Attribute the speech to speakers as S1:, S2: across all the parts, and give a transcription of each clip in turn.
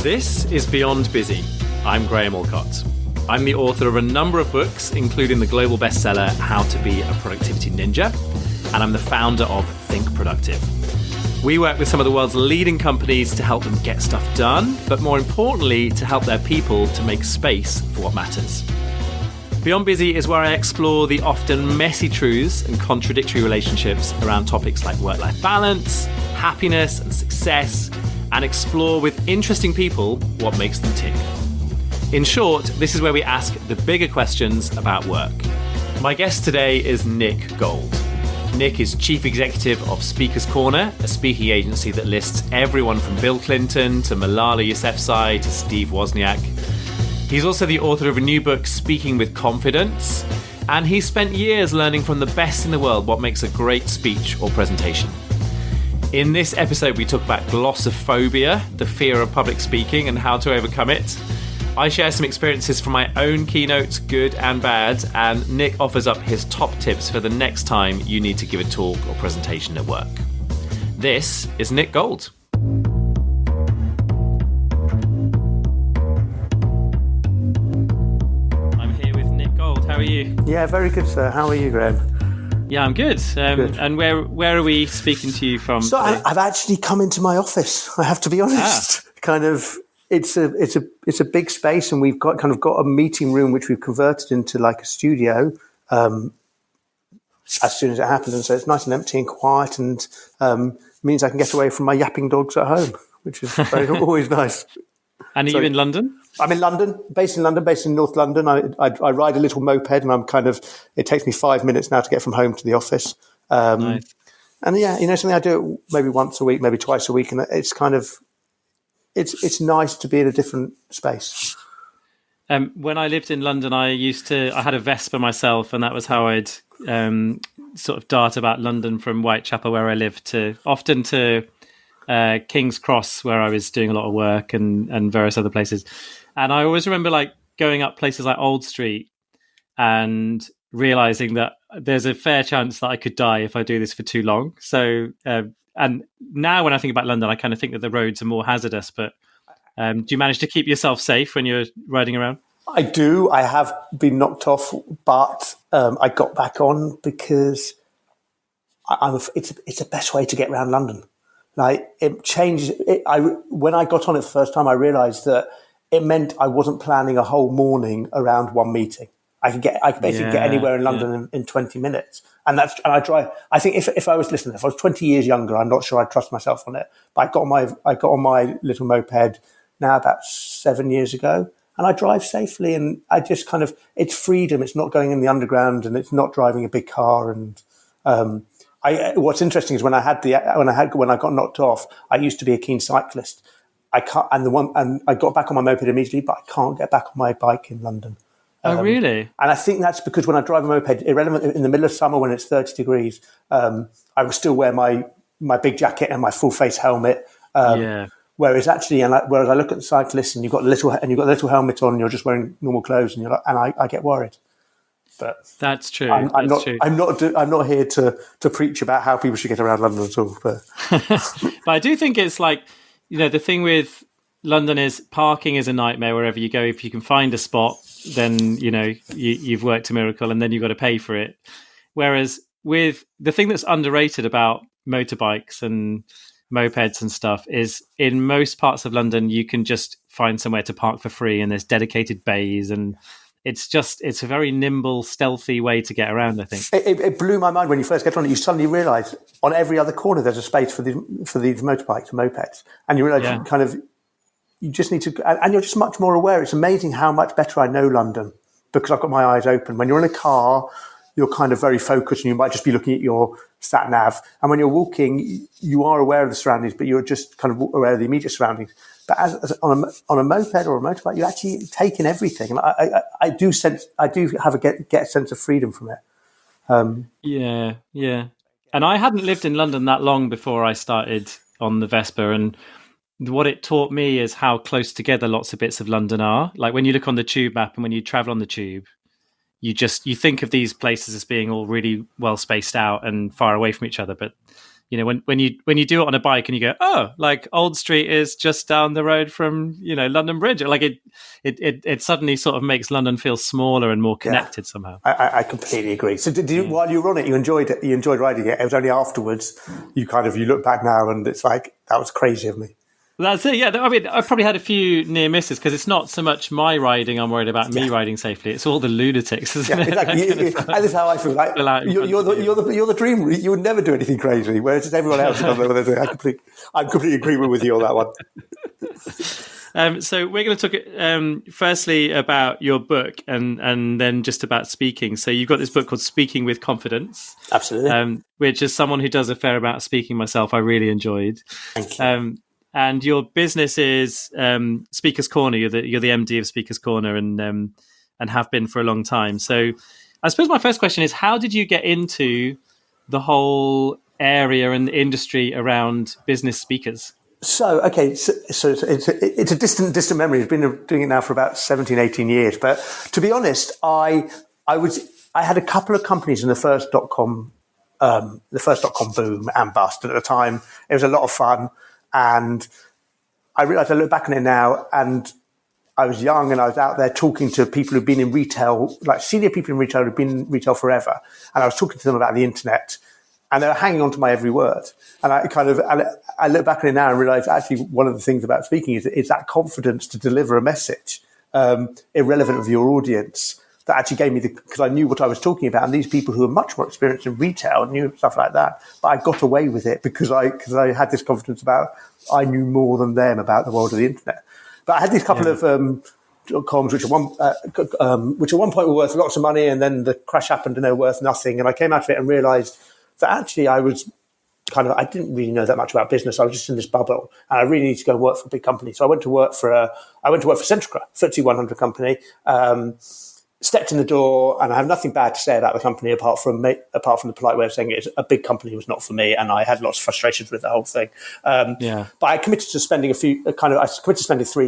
S1: This is Beyond Busy. I'm Graham Allcott. I'm the author of a number of books, including the global bestseller How to Be a Productivity Ninja, and I'm the founder of Think Productive. We work with some of the world's leading companies to help them get stuff done, but more importantly, to help their people to make space for what matters. Beyond Busy is where I explore the often messy truths and contradictory relationships around topics like work-life balance, happiness and success, and explore with interesting people what makes them tick. In short, this is where we ask the bigger questions about work. My guest today is Nick Gold. Nick is Chief Executive of Speaker's Corner, a speaking agency that lists everyone from Bill Clinton to Malala Yousafzai to Steve Wozniak. He's also the author of a new book, Speaking with Confidence, and he's spent years learning from the best in the world what makes a great speech or presentation. In this episode, we talk about glossophobia, the fear of public speaking, and how to overcome it. I share some experiences from my own keynotes, good and bad, and Nick offers up his top tips for the next time you need to give a talk or presentation at work. This is Nick Gold. I'm here with Nick Gold. How are you?
S2: Yeah, very good, sir. How are you, Graham?
S1: Yeah, I'm good.
S2: Good.
S1: And where are we speaking to you from?
S2: So I've actually come into my office. I have to be honest. Kind of, it's a big space, and we've got a meeting room which we've converted into like a studio. As soon as it happened, and so it's nice and empty and quiet, and means I can get away from my yapping dogs at home, which is always nice.
S1: And are you in London?
S2: I'm in London, based in North London. I ride a little moped, and it takes me 5 minutes now to get from home to the office.
S1: Nice.
S2: And yeah, something I do maybe once a week, maybe twice a week, and it's kind of, it's nice to be in a different space.
S1: When I lived in London, I had a Vespa myself, and that was how I'd sort of dart about London from Whitechapel, where I lived, often to King's Cross, where I was doing a lot of work, and various other places. And I always remember like going up places like Old Street and realizing that there's a fair chance that I could die if I do this for too long. So, and now when I think about London, I kind of think that the roads are more hazardous, but do you manage to keep yourself safe when you're riding around?
S2: I do. I have been knocked off, but I got back on because it's the best way to get around London. Like, it changes. When I got on it the first time, I realised that it meant I wasn't planning a whole morning around one meeting. I could basically get anywhere in London in 20 minutes. And I drive. I think if I was 20 years younger, I'm not sure I'd trust myself on it. But I got on my little moped now about 7 years ago, and I drive safely. And I just it's freedom. It's not going in the underground, and it's not driving a big car. And what's interesting is when I got knocked off, I used to be a keen cyclist. I got back on my moped immediately, but I can't get back on my bike in London.
S1: Oh, really?
S2: And I think that's because when I drive a moped, irrelevant in the middle of summer when it's 30 degrees, I will still wear my big jacket and my full face helmet. Whereas I look at the cyclists, and you've got a little helmet on, and you're just wearing normal clothes, and I get worried. But
S1: that's true.
S2: I'm not here to preach about how people should get around London at all. But
S1: but I do think it's like, the thing with London is parking is a nightmare wherever you go. If you can find a spot, then you've worked a miracle, and then you've got to pay for it. Whereas with the thing that's underrated about motorbikes and mopeds and stuff is in most parts of London you can just find somewhere to park for free, and there's dedicated bays, and it's a very nimble, stealthy way to get around, I think.
S2: It blew my mind when you first get on it. You suddenly realise on every other corner there's a space for these motorbikes and mopeds. And you realise you just need to... And you're just much more aware. It's amazing how much better I know London because I've got my eyes open. When you're in a car, you're kind of very focused, and you might just be looking at your sat-nav. And when you're walking, you are aware of the surroundings, but you're just kind of aware of the immediate surroundings. But as on a moped or a motorbike, you actually take in everything, and I do have a get a sense of freedom from it.
S1: Yeah. And I hadn't lived in London that long before I started on the Vespa, and what it taught me is how close together lots of bits of London are. Like when you look on the tube map and when you travel on the tube, you think of these places as being all really well spaced out and far away from each other, but when you do it on a bike and you go, oh, like Old Street is just down the road from London Bridge, like it suddenly sort of makes London feel smaller and more connected somehow.
S2: I completely agree. So did you, while you were on it, you enjoyed it? You enjoyed riding it? It was only afterwards you look back now and it's like, that was crazy of me.
S1: That's it. Yeah, I mean, I probably had a few near misses because it's not so much my riding. I'm worried about me riding safely. It's all the lunatics, isn't it?
S2: Exactly. And this is how I feel. Like you're the dream. You would never do anything crazy, whereas it's everyone else who doesn't know what they're doing. I'm completely agreeing with you on that
S1: one. So we're going to talk firstly about your book and then just about speaking. So you've got this book called Speaking with Confidence.
S2: Absolutely.
S1: Which, as someone who does a fair amount of speaking myself, I really enjoyed.
S2: Thank you.
S1: And your business is Speaker's Corner. You're the MD of Speaker's Corner and have been for a long time. So I suppose my first question is, how did you get into the whole area and the industry around business speakers?
S2: So it's a distant memory. I've been doing it now for about 17, 18 years. But to be honest, I had a couple of companies in the first .com boom and bust. And at the time, it was a lot of fun. And I realized I look back on it now, and I was young and I was out there talking to people who've been in retail, like senior people in retail who've been in retail forever. And I was talking to them about the internet, and they were hanging on to my every word. And I look back on it now and realize actually one of the things about speaking is that confidence to deliver a message, irrelevant of your audience, that actually gave me because I knew what I was talking about. And these people who are much more experienced in retail knew stuff like that. But I got away with it because I had this confidence I knew more than them about the world of the internet. But I had these couple of .coms, which at one point were worth lots of money, and then the crash happened and they were worth nothing. And I came out of it and realized that actually I didn't really know that much about business. I was just in this bubble, and I really need to go and work for a big company. So I went to work for Centrica, FTSE 100 company. Stepped in the door, and I have nothing bad to say about the company apart from the polite way of saying it. A big company was not for me, and I had lots of frustrations with the whole thing. But I committed to spending 3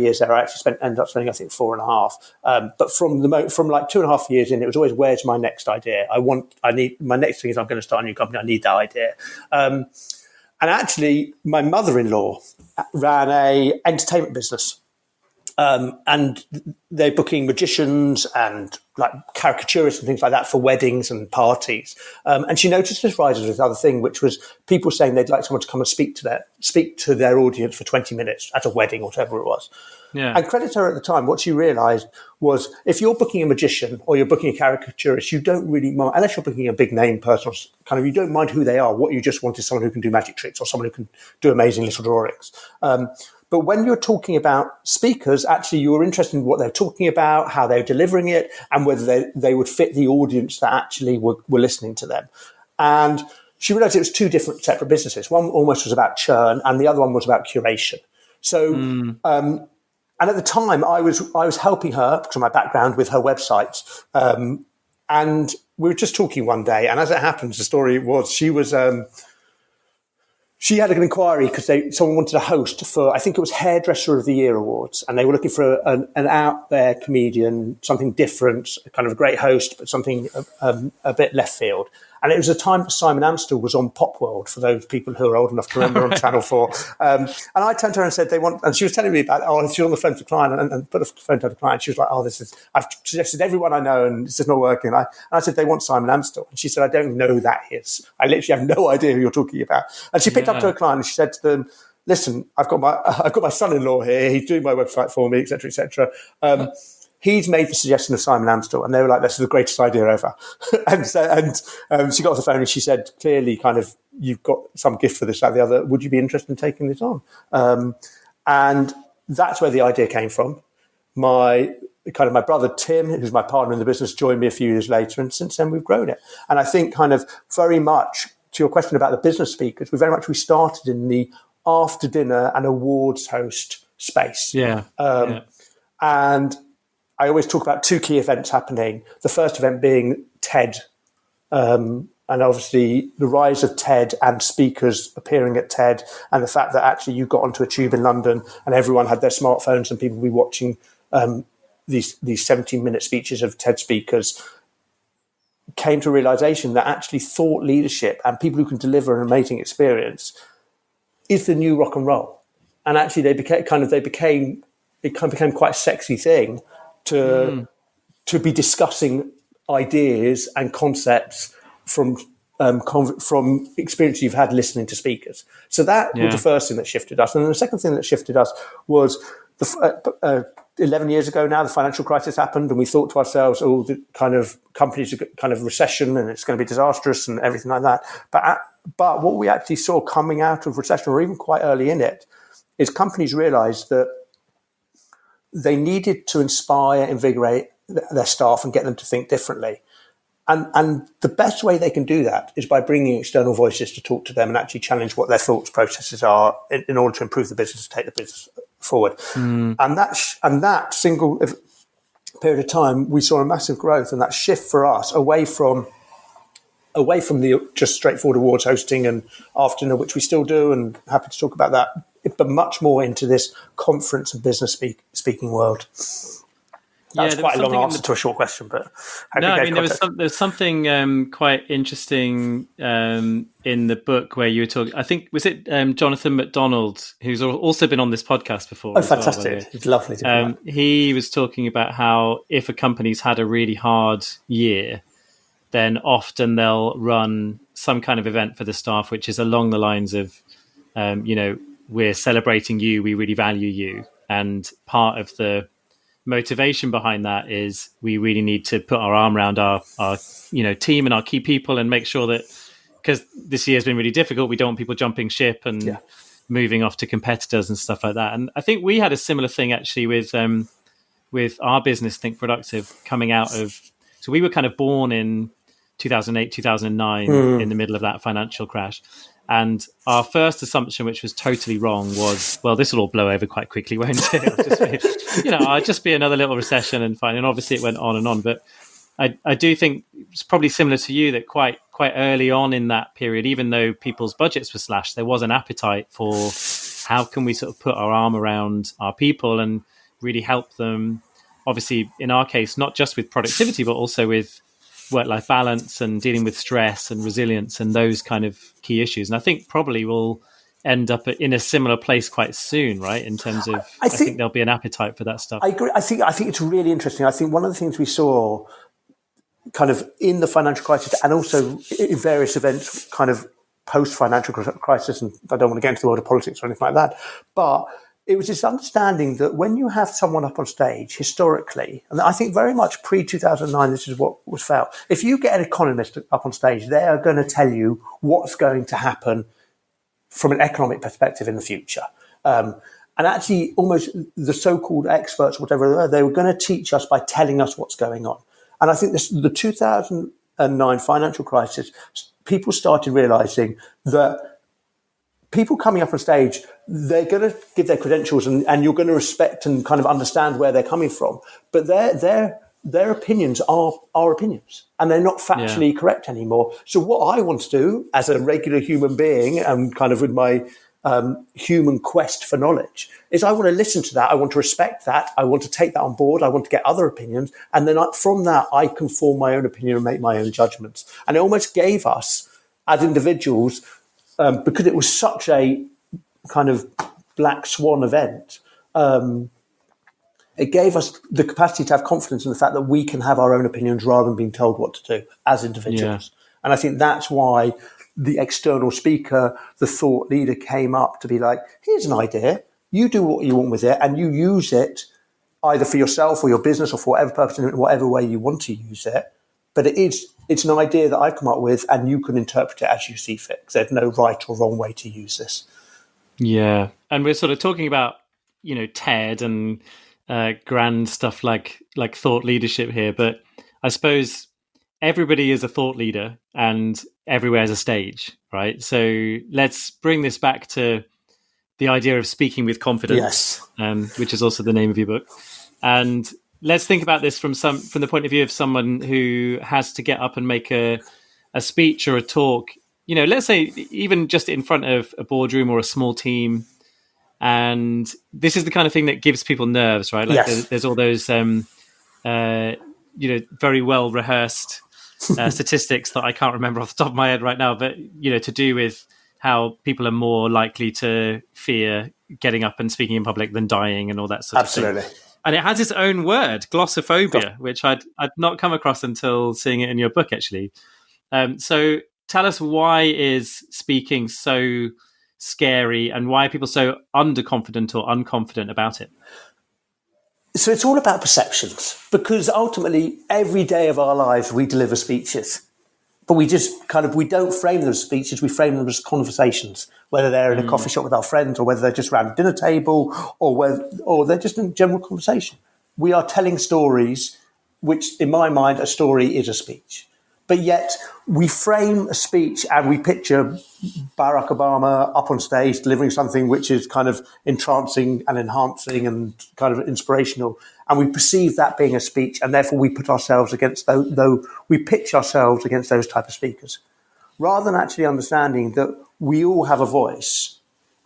S2: years there. I actually ended up spending I think 4.5. But from like 2.5 years in, it was always, where's my next idea? My next thing is I'm going to start a new company. I need that idea. And actually, my mother-in-law ran a entertainment business. And they're booking magicians and like caricaturists and things like that for weddings and parties. And she noticed this rise of this other thing, which was people saying they'd like someone to come and speak to their audience for 20 minutes at a wedding or whatever it was. Yeah. And credit her at the time, what she realized was if you're booking a magician or you're booking a caricaturist, you don't really mind, unless you're booking a big name person, you don't mind who they are. What you just want is someone who can do magic tricks or someone who can do amazing little drawings. But when you're talking about speakers, actually you're interested in what they're talking about, how they're delivering it, and whether they would fit the audience that actually were listening to them. And she realized it was two different separate businesses. One almost was about churn, and the other one was about curation. So, and at the time I was helping her because of my background with her website. And we were just talking one day, and as it happens, the story was she had an inquiry because someone wanted a host for, I think it was Hairdresser of the Year Awards, and they were looking for an out there comedian, something different, kind of a great host, but something a bit left field. And it was a time that Simon Amstel was on Pop World, for those people who are old enough to remember, on Channel 4. And I turned to her and said, and she was telling me about, she was on the phone to the client and put the phone to the client. She was like, I've suggested everyone I know and it's just not working. And I said, they want Simon Amstel. And she said, I don't know who that is. I literally have no idea who you're talking about. And she picked up to her client and she said to them, listen, I've got my son-in-law here. He's doing my website for me, et cetera, et cetera. He's made the suggestion of Simon Amstel, and they were like, "This is the greatest idea ever." and she got off the phone and she said, "Clearly, kind of, you've got some gift for this, that, the other. Would you be interested in taking this on?" And that's where the idea came from. My brother Tim, who's my partner in the business, joined me a few years later, and since then we've grown it. And I think, kind of, very much to your question about the business speakers, we started in the after dinner and awards host space. And I always talk about two key events happening. The first event being TED, and obviously the rise of TED and speakers appearing at TED, and the fact that actually you got onto a tube in London and everyone had their smartphones and people would be watching these 17-minute speeches of TED speakers. came to a realization that actually thought leadership and people who can deliver an amazing experience is the new rock and roll. And actually it became quite a sexy thing to be discussing ideas and concepts from experience you've had listening to speakers. So that was the first thing that shifted us. And then the second thing that shifted us was 11 years ago now, the financial crisis happened, and we thought to ourselves, the kind of companies are kind of recession and it's going to be disastrous and everything like that. But what we actually saw coming out of recession, or even quite early in it, is companies realized that they needed to inspire, invigorate their staff and get them to think differently. And the best way they can do that is by bringing external voices to talk to them and actually challenge what their thoughts processes are in order to improve the business, take the business forward. And that single period of time, we saw a massive growth, and that shift for us away from the just straightforward awards hosting and after dinner, which we still do, and happy to talk about that, but much more into this conference and business speaking world. That's quite a long answer to a short question, but
S1: there's something quite interesting in the book where you were talking. I think was it Jonathan McDonald, who's also been on this podcast before.
S2: Oh, fantastic! It's lovely to be
S1: he was talking about how if a company's had a really hard year, then often they'll run some kind of event for the staff, which is along the lines of, we're celebrating you, we really value you, and part of the motivation behind that is we really need to put our arm around our team and our key people and make sure that, because this year has been really difficult, we don't want people jumping ship and moving off to competitors and stuff like that. And I think we had a similar thing actually with our business Think Productive coming out of, so we were kind of born in 2008 2009 in the middle of that financial crash. And our first assumption, which was totally wrong, was, well, this will all blow over quite quickly, won't it? It'll just be another little recession and fine. And obviously it went on and on. But I do think it's probably similar to you that quite early on in that period, even though people's budgets were slashed, there was an appetite for how can we sort of put our arm around our people and really help them. Obviously, in our case, not just with productivity, but also with work-life balance and dealing with stress and resilience and those kind of key issues. And I think probably we'll end up in a similar place quite soon, right? In terms of, I think there'll be an appetite for that stuff.
S2: I agree. I think it's really interesting. I think one of the things we saw kind of in the financial crisis and also in various events kind of post-financial crisis, and I don't want to get into the world of politics or anything like that, but it was this understanding that when you have someone up on stage, historically, and I think very much pre-2009, this is what was felt. If you get an economist up on stage, they are going to tell you what's going to happen from an economic perspective in the future. And actually, almost the so-called experts, whatever, they were going to teach us by telling us what's going on. And I think the 2009 financial crisis, people started realizing that people coming up on stage, they're going to give their credentials and you're going to respect and kind of understand where they're coming from. But their opinions are our opinions and they're not factually correct anymore. So what I want to do as a regular human being and kind of with my human quest for knowledge is I want to listen to that. I want to respect that. I want to take that on board. I want to get other opinions. And then from that, I can form my own opinion and make my own judgments. And it almost gave us as individuals, because it was such a kind of black swan event, it gave us the capacity to have confidence in the fact that we can have our own opinions rather than being told what to do as individuals. And I think that's why the external speaker, the thought leader came up to be like, here's an idea, you do what you want with it and you use it either for yourself or your business or for whatever purpose in whatever way you want to use it. But it's an idea that I've come up with and you can interpret it as you see fit. There's no right or wrong way to use this.
S1: Yeah. And we're sort of talking about, TED and grand stuff like thought leadership here. But I suppose everybody is a thought leader and everywhere is a stage, right? So let's bring this back to the idea of speaking with confidence, which is also the name of your book. And let's think about this from the point of view of someone who has to get up and make a speech or a talk, let's say even just in front of a boardroom or a small team. And this is the kind of thing that gives people nerves, right? Like there's all those, very well rehearsed statistics that I can't remember off the top of my head right now, but to do with how people are more likely to fear getting up and speaking in public than dying and all that sort of thing.
S2: Absolutely.
S1: And it has its own word, glossophobia, which I'd not come across until seeing it in your book, actually. So tell us, why is speaking so scary, and why are people so underconfident or unconfident about it?
S2: So it's all about perceptions, because ultimately every day of our lives we deliver speeches, but we don't frame them as speeches, we frame them as conversations, whether they're in a coffee shop with our friends, or whether they're just around a dinner table, or they're just in general conversation. We are telling stories, which in my mind, a story is a speech. But yet we frame a speech and we picture Barack Obama up on stage delivering something which is kind of entrancing and enhancing and kind of inspirational. And we perceive that being a speech, and therefore we put ourselves against we pitch ourselves against those type of speakers, rather than actually understanding that we all have a voice.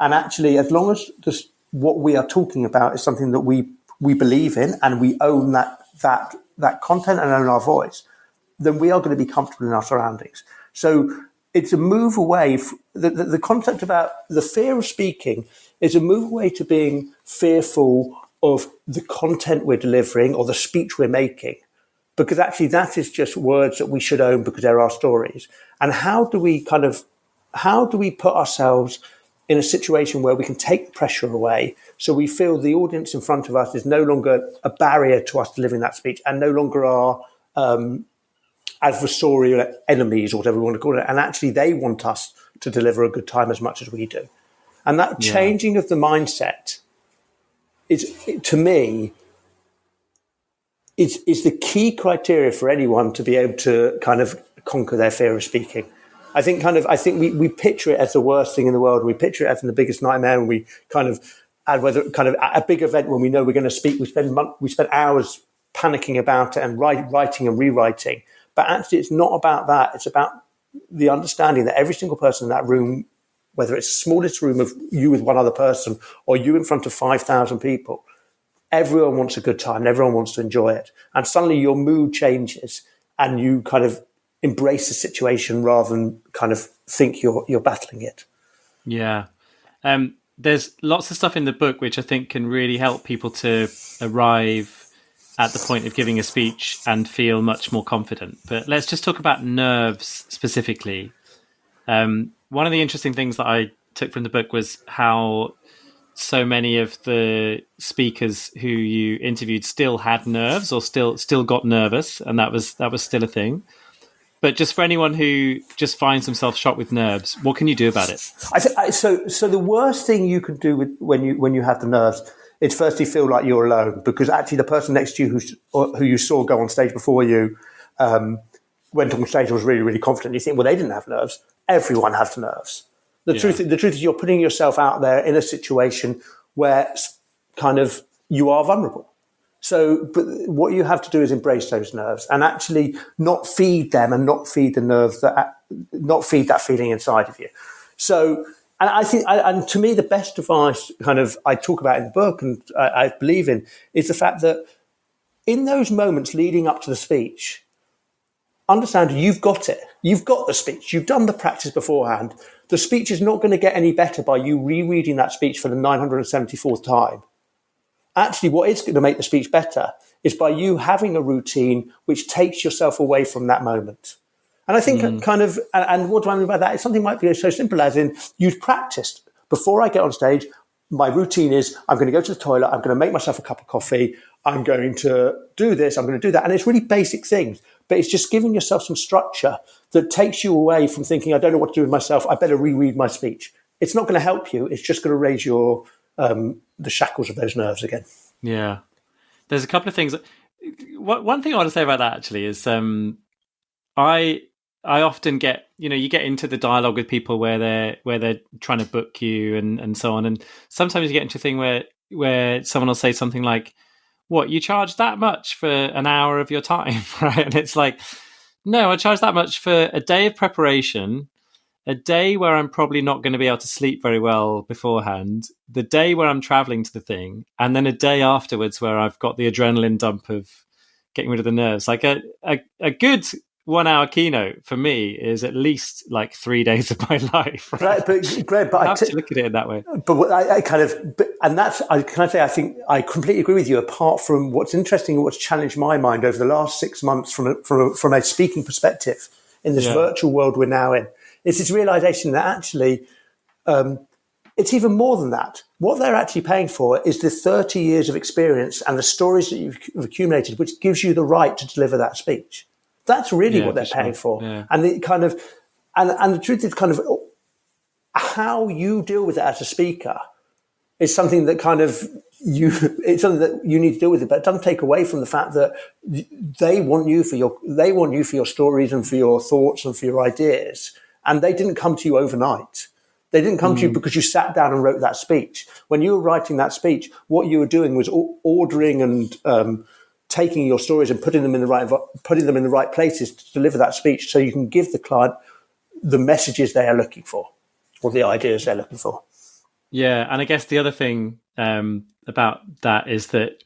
S2: And actually, as long as what we are talking about is something that we believe in, and we own that content and own our voice, then we are going to be comfortable in our surroundings. So it's a move away. The concept about the fear of speaking is a move away to being fearful of the content we're delivering or the speech we're making, because actually that is just words that we should own because they're our stories. And how do we put ourselves in a situation where we can take pressure away, so we feel the audience in front of us is no longer a barrier to us delivering that speech, and no longer our adversarial enemies, or whatever we want to call it, and actually they want us to deliver a good time as much as we do. And that changing of the mindset is, to me, is the key criteria for anyone to be able to kind of conquer their fear of speaking. I think we picture it as the worst thing in the world. We picture it as the biggest nightmare, and we kind of at a big event when we know we're going to speak, we spend hours panicking about it and writing and rewriting. But actually, it's not about that. It's about the understanding that every single person in that room, whether it's the smallest room of you with one other person or you in front of 5,000 people, everyone wants a good time and everyone wants to enjoy it. And suddenly your mood changes and you kind of embrace the situation rather than kind of think you're battling it.
S1: Yeah. There's lots of stuff in the book which I think can really help people to arrive at the point of giving a speech and feel much more confident. But let's just talk about nerves specifically. One of the interesting things that I took from the book was how so many of the speakers who you interviewed still had nerves, or still got nervous, and that was still a thing. But just for anyone who just finds themselves shot with nerves, what can you do about it?
S2: So the worst thing you can do when you have the nerves is firstly feel like you're alone, because actually the person next to you who you saw go on stage before you went on stage and was really, really confident. You think, well, they didn't have nerves. Everyone has nerves. The truth is you're putting yourself out there in a situation where kind of you are vulnerable. So, but what you have to do is embrace those nerves and actually not feed them, and not feed the nerves, not feed that feeling inside of you. So, and I think, and to me, the best advice kind of I talk about in the book and I believe in is the fact that in those moments leading up to the speech, understand you've got it. You've got the speech. You've done the practice beforehand. The speech is not going to get any better by you rereading that speech for the 974th time. Actually, what is going to make the speech better is by you having a routine which takes yourself away from that moment. And I think and what do I mean by that? Something might be so simple as in, you've practiced. Before I get on stage, my routine is I'm going to go to the toilet, I'm going to make myself a cup of coffee, I'm going to do this, I'm going to do that. And it's really basic things, but it's just giving yourself some structure that takes you away from thinking, I don't know what to do with myself, I better reread my speech. It's not going to help you. It's just going to raise your the shackles of those nerves again.
S1: Yeah. There's a couple of things. One thing I want to say about that actually is I often get, you get into the dialogue with people where they're trying to book you and so on. And sometimes you get into a thing where someone will say something like, what, you charge that much for an hour of your time, right? And it's like, no, I charge that much for a day of preparation, a day where I'm probably not going to be able to sleep very well beforehand, the day where I'm traveling to the thing, and then a day afterwards where I've got the adrenaline dump of getting rid of the nerves. Like a good 1 hour keynote for me is at least like 3 days of my life. Right?
S2: But
S1: I have to look at it in that way.
S2: But what I kind of, and that's, can I say, I think I completely agree with you. Apart from what's interesting and what's challenged my mind over the last 6 months from a speaking perspective in this virtual world we're now in, is this realization that actually, it's even more than that. What they're actually paying for is the 30 years of experience and the stories that you've accumulated, which gives you the right to deliver that speech. That's really what they're paying for. Yeah. And the kind of, and the truth is kind of how you deal with it as a speaker is something that kind of it's something that you need to deal with it, but it doesn't take away from the fact that they want you for your stories and for your thoughts and for your ideas. And they didn't come to you overnight. They didn't come to you because you sat down and wrote that speech. When you were writing that speech, what you were doing was ordering and taking your stories and putting them in the right places to deliver that speech, so you can give the client the messages they are looking for or the ideas they're looking for.
S1: Yeah, and I guess the other thing about that is that,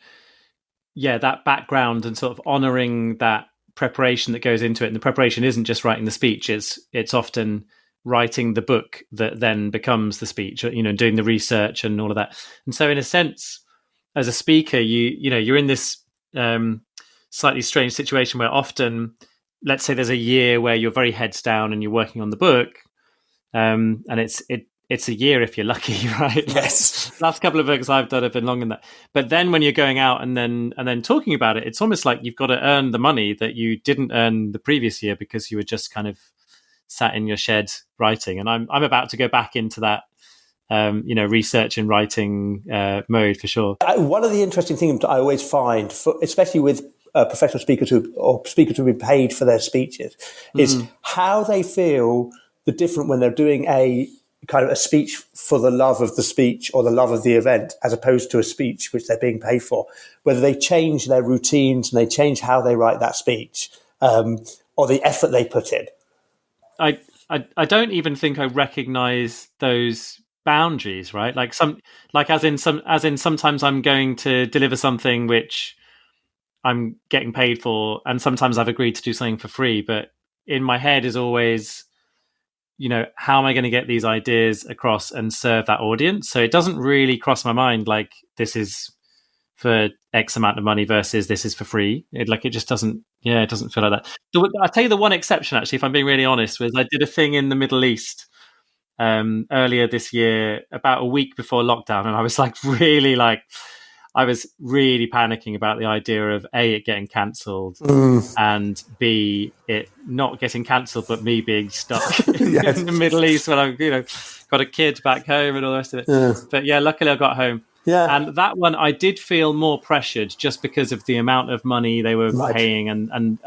S1: that background and sort of honouring that preparation that goes into it. And the preparation isn't just writing the speech; it's often writing the book that then becomes the speech, doing the research and all of that. And so in a sense, as a speaker, you're in this slightly strange situation where often, let's say there's a year where you're very heads down and you're working on the book, and it's a year if you're lucky, right?
S2: Yes.
S1: Last couple of books I've done have been longer than that. But then when you're going out and then talking about it, it's almost like you've got to earn the money that you didn't earn the previous year because you were just kind of sat in your shed writing. And I'm about to go back into that, research and writing mode for sure.
S2: One of the interesting things I always find, especially with professional speakers or speakers who've been paid for their speeches, is how they feel the different when they're doing a kind of a speech for the love of the speech or the love of the event, as opposed to a speech which they're being paid for. Whether they change their routines and they change how they write that speech, or the effort they put in.
S1: I don't even think I recognize those boundaries, right? As in sometimes I'm going to deliver something which I'm getting paid for, and sometimes I've agreed to do something for free, but in my head is always, how am I going to get these ideas across and serve that audience? So it doesn't really cross my mind like this is for X amount of money versus this is for free. It just doesn't, it doesn't feel like that. I'll tell you the one exception, actually, if I'm being really honest, was I did a thing in the Middle East earlier this year, about a week before lockdown. And I was I was really panicking about the idea of A, it getting cancelled, and B, it not getting cancelled, but me being stuck in the Middle East when I, got a kid back home and all the rest of it. Yeah. But luckily I got home. Yeah. And that one, I did feel more pressured just because of the amount of money they were paying and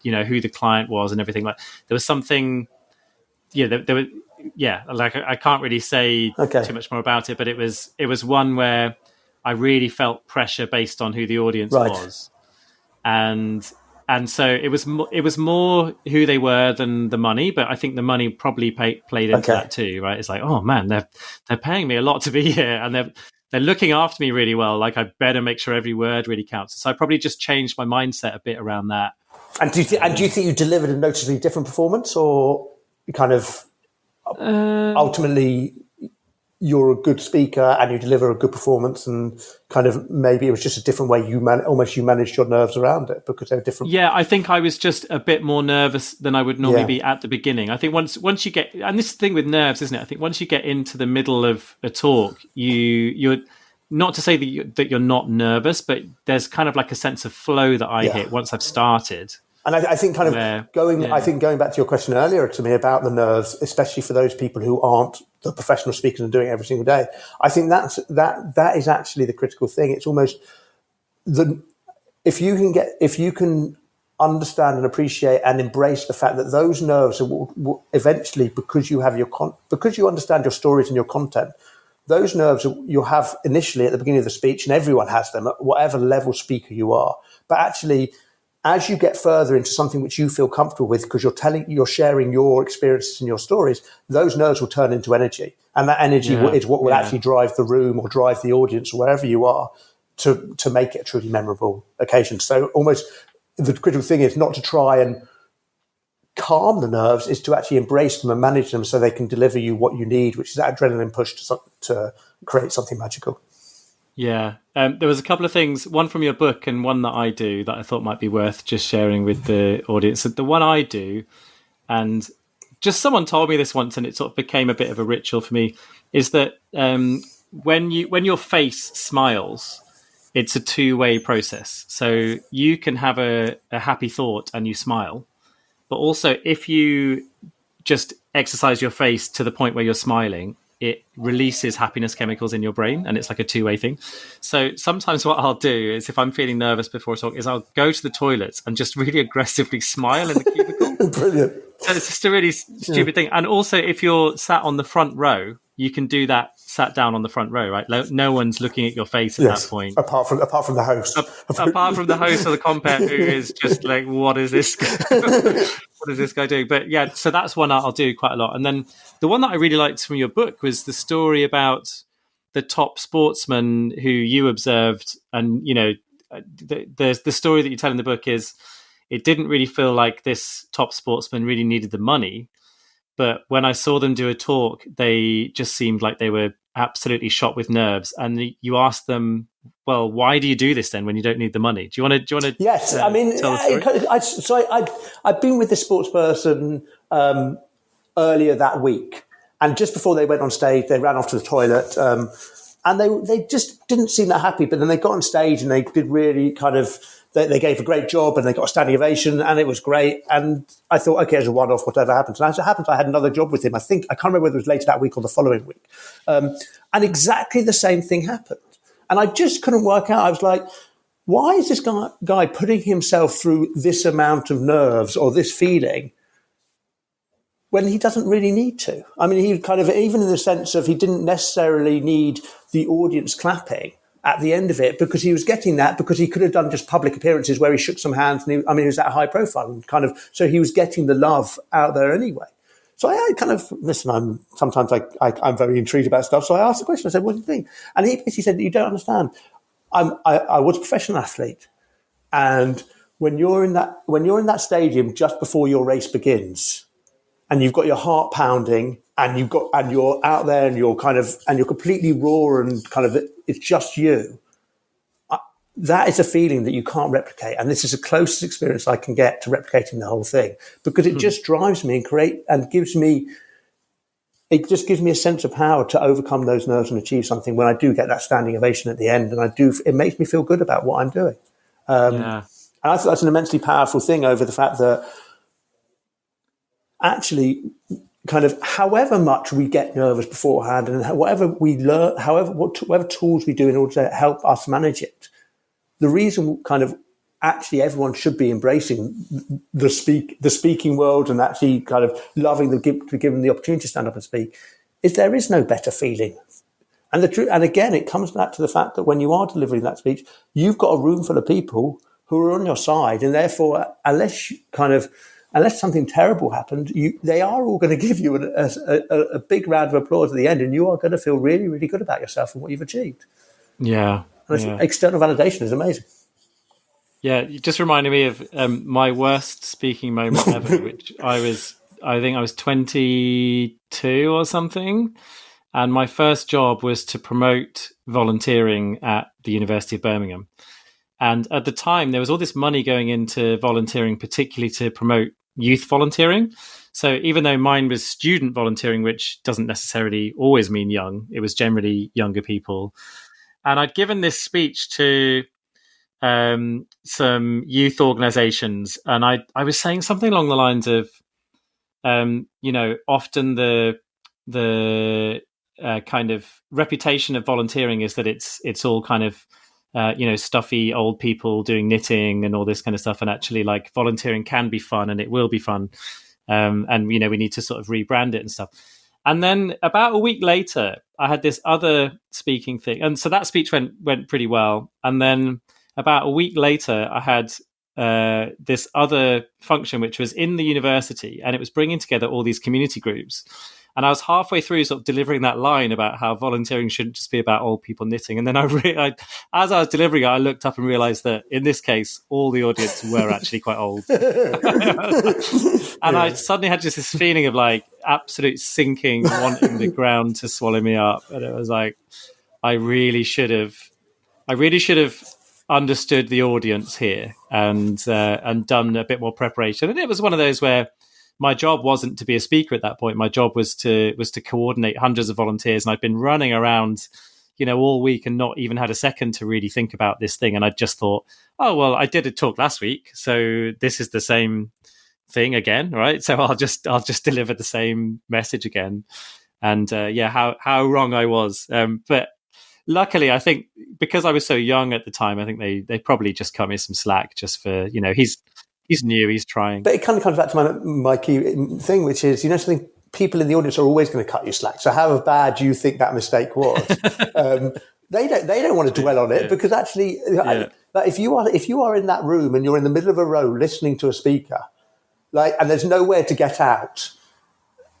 S1: who the client was and everything. Like there was something, there was, I can't really say too much more about it, but it was one where I really felt pressure based on who the audience was, and so it was more who they were than the money. But I think the money probably played into that too, right? It's like, oh man, they're paying me a lot to be here, and they're looking after me really well. Like I better make sure every word really counts. So I probably just changed my mindset a bit around that.
S2: And do you think you delivered a noticeably different performance, or kind of ultimately you're a good speaker and you deliver a good performance, and kind of maybe it was just a different way you managed your nerves around it because they're different?
S1: Yeah, I think I was just a bit more nervous than I would normally be at the beginning. I think once you get, and this is the thing with nerves, isn't it? I think once you get into the middle of a talk, you're not to say that you're not nervous, but there's kind of like a sense of flow that I hit once I've started.
S2: And I think I think going back to your question earlier to me about the nerves, especially for those people who aren't the professional speakers and doing it every single day, I think that is actually the critical thing. It's almost if you can understand and appreciate and embrace the fact that those nerves will eventually, because you have because you understand your stories and your content, those nerves you'll have initially at the beginning of the speech, and everyone has them at whatever level speaker you are. But actually, as you get further into something which you feel comfortable with, because you're sharing your experiences and your stories, those nerves will turn into energy. And that energy is what will actually drive the room or drive the audience or wherever you are to make it a truly memorable occasion. So almost the critical thing is not to try and calm the nerves is to actually embrace them and manage them so they can deliver you what you need, which is that adrenaline push to create something magical.
S1: Yeah. There was a couple of things, one from your book and one that I do, that I thought might be worth just sharing with the audience. The one I do, and just someone told me this once and it sort of became a bit of a ritual for me, is that when your face smiles, it's a two-way process. So you can have a happy thought and you smile, but also if you just exercise your face to the point where you're smiling, it releases happiness chemicals in your brain, and it's like a two-way thing. So sometimes what I'll do is, if I'm feeling nervous before a talk, is I'll go to the toilets and just really aggressively smile in the cubicle.
S2: Brilliant.
S1: So it's just a really stupid thing. And also, if you're sat on the front row, you can do that sat down on the front row, right? No one's looking at your face at that point.
S2: Apart from the host.
S1: Apart from the host or the compere, who is just like, what is this? What is this guy doing? But yeah, so that's one I'll do quite a lot. And then the one that I really liked from your book was the story about the top sportsman who you observed. And, you know, the story that you tell in the book is it didn't really feel like this top sportsman really needed the money. But when I saw them do a talk, they just seemed like they were absolutely shot with nerves. And you asked them, well, why do you do this then when you don't need the money? Do you want to?
S2: Yes, I mean,
S1: tell the story?
S2: I'd been with this sports person earlier that week, and just before they went on stage, they ran off to the toilet, and they just didn't seem that happy. But then they got on stage and they did really kind of. They gave a great job and they got a standing ovation and it was great. And I thought, okay, as a one-off, whatever happens. And as it happens, I had another job with him. I can't remember whether it was later that week or the following week. And exactly the same thing happened. And I just couldn't work out. I was like, why is this guy putting himself through this amount of nerves or this feeling when he doesn't really need to? I mean, he kind of, even in the sense of he didn't necessarily need the audience clapping at the end of it, because he was getting that because he could have done just public appearances where he shook some hands and he was that high profile and kind of, so he was getting the love out there anyway. So I kind of, listen, I'm very intrigued about stuff. So I asked the question, I said, what do you think? And he basically said, you don't understand. I was a professional athlete. And when you're in that stadium just before your race begins and you've got your heart pounding and you're out there and you're completely raw and kind of, it's just you. That is a feeling that you can't replicate. And this is the closest experience I can get to replicating the whole thing, because it just drives me and gives me a sense of power to overcome those nerves and achieve something when I do get that standing ovation at the end. And it makes me feel good about what I'm doing. And I think that's an immensely powerful thing over the fact that actually, kind of, however much we get nervous beforehand and whatever we learn, whatever tools we do in order to help us manage it, the reason kind of actually everyone should be embracing the speaking world and actually kind of loving to be given the opportunity to stand up and speak is there is no better feeling. And and again, it comes back to the fact that when you are delivering that speech, you've got a room full of people who are on your side, and therefore, unless something terrible happened, they are all going to give you a big round of applause at the end, and you are going to feel really, really good about yourself and what you've achieved.
S1: Yeah.
S2: External validation is amazing.
S1: Yeah, you just reminded me of my worst speaking moment ever, which I think I was 22 or something. And my first job was to promote volunteering at the University of Birmingham. And at the time, there was all this money going into volunteering, particularly to promote youth volunteering. So even though mine was student volunteering, which doesn't necessarily always mean young, it was generally younger people. And I'd given this speech to some youth organizations, and I was saying something along the lines of, often the kind of reputation of volunteering is that it's all kind of stuffy old people doing knitting and all this kind of stuff, and actually, like, volunteering can be fun and it will be fun, and we need to sort of rebrand it and stuff. And then about a week later, I had this other speaking thing, and so that speech went pretty well. And then about a week later, I had this other function, which was in the university, and it was bringing together all these community groups. And I was halfway through sort of delivering that line about how volunteering shouldn't just be about old people knitting. And then as I was delivering it, I looked up and realized that in this case, all the audience were actually quite old. And I suddenly had just this feeling of like absolute sinking, wanting the ground to swallow me up. And it was like, I really should have understood the audience here and done a bit more preparation. And it was one of those where my job wasn't to be a speaker at that point. My job was to coordinate hundreds of volunteers, and I'd been running around, all week and not even had a second to really think about this thing. And I just thought, oh well, I did a talk last week, so this is the same thing again, right? So I'll just deliver the same message again. And how wrong I was. But luckily, I think because I was so young at the time, I think they probably just cut me some slack just for, he's new, he's trying.
S2: But it kind of comes back to my key thing, which is, something, people in the audience are always going to cut you slack. So however bad you think that mistake was, they don't want to dwell on it because actually, if you are in that room and you're in the middle of a row listening to a speaker, and there's nowhere to get out,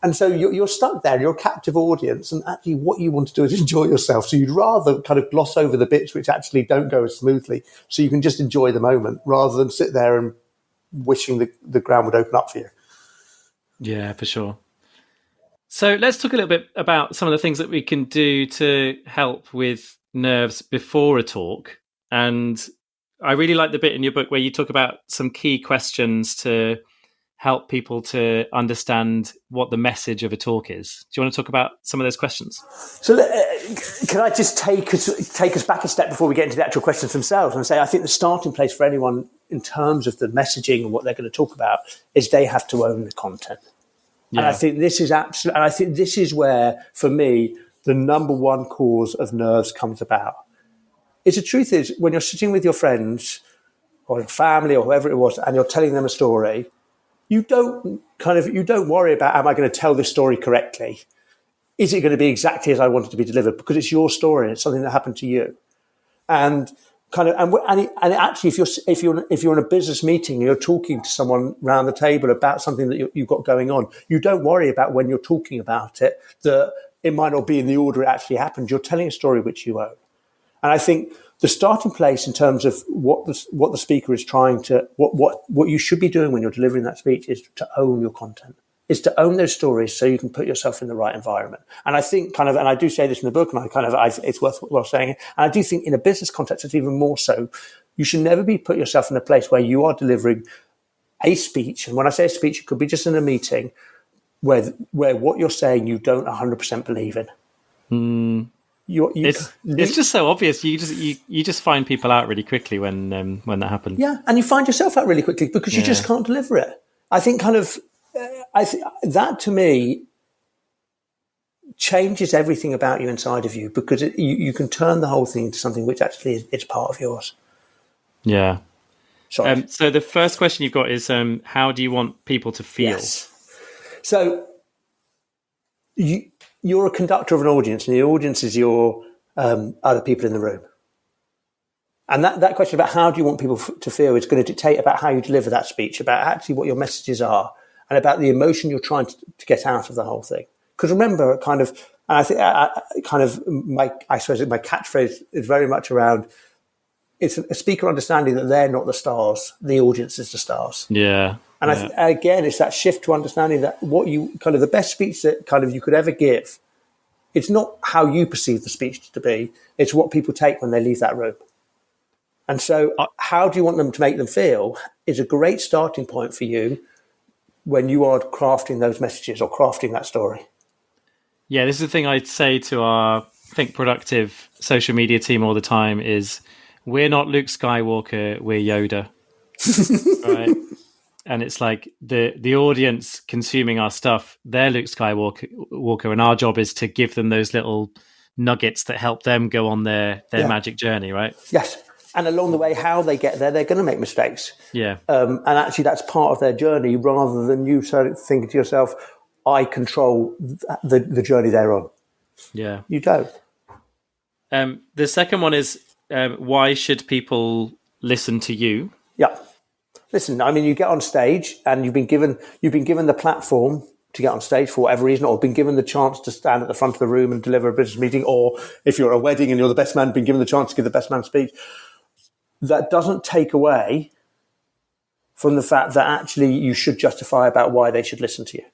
S2: and so you're stuck there, you're a captive audience, and actually what you want to do is enjoy yourself. So you'd rather kind of gloss over the bits which actually don't go as smoothly so you can just enjoy the moment rather than sit there and wishing the ground would open up for you.
S1: Yeah, for sure. So let's talk a little bit about some of the things that we can do to help with nerves before a talk. And I really like the bit in your book where you talk about some key questions to help people to understand what the message of a talk is. Do you want to talk about some of those questions?
S2: So can I just take us back a step before we get into the actual questions themselves and say, I think the starting place for anyone in terms of the messaging and what they're going to talk about is they have to own the content. Yeah. And I think this is absolutely, and I think this is where, for me, the number one cause of nerves comes about. The truth is, when you're sitting with your friends or your family or whoever it was, and you're telling them a story, you don't worry about, am I going to tell this story correctly? Is it going to be exactly as I want it to be delivered? Because it's your story and it's something that happened to you. And actually, if you're in a business meeting and you're talking to someone around the table about something that you've got going on, you don't worry about when you're talking about it that it might not be in the order it actually happened. You're telling a story which you own. And I think the starting place in terms of what the speaker is trying to, what you should be doing when you're delivering that speech is to own your content, is to own those stories so you can put yourself in the right environment. And I think and I do say this in the book, and it's worthwhile saying it. And I do think in a business context, it's even more so. You should never put yourself in a place where you are delivering a speech. And when I say a speech, it could be just in a meeting where what you're saying you don't 100% believe in.
S1: It's just so obvious. You just find people out really quickly when that happens.
S2: Yeah, and you find yourself out really quickly because you just can't deliver it. I think that to me changes everything about you inside of you because you can turn the whole thing into something which actually is part of yours.
S1: Yeah. Sorry. So the first question you've got is how do you want people to feel?
S2: Yes. So you're a conductor of an audience, and the audience is your other people in the room. And that question about how do you want people to feel is going to dictate about how you deliver that speech, about actually what your messages are, and about the emotion you're trying to get out of the whole thing. Because remember, I think my catchphrase is very much around, it's a speaker understanding that they're not the stars, the audience is the stars.
S1: Yeah.
S2: And again, it's that shift to understanding that what you the best speech that you could ever give, it's not how you perceive the speech to be, it's what people take when they leave that room. And so how do you want them to make them feel is a great starting point for you when you are crafting those messages or crafting that story.
S1: Yeah, this is the thing I'd say to our Think Productive social media team all the time is we're not Luke Skywalker, we're Yoda. Right? And it's like the audience consuming our stuff, they're Luke Skywalker, and our job is to give them those little nuggets that help them go on their magic journey, right?
S2: Yes. And along the way, how they get there, they're going to make mistakes.
S1: Yeah.
S2: And actually, that's part of their journey rather than you thinking to yourself, I control the journey they're on.
S1: Yeah.
S2: You don't.
S1: The second one is why should people listen to you?
S2: Yeah. Listen, I mean, you get on stage and you've been given the platform to get on stage for whatever reason, or been given the chance to stand at the front of the room and deliver a business meeting, or if you're at a wedding and you're the best man, been given the chance to give the best man speech, that doesn't take away from the fact that actually you should justify about why they should listen to you.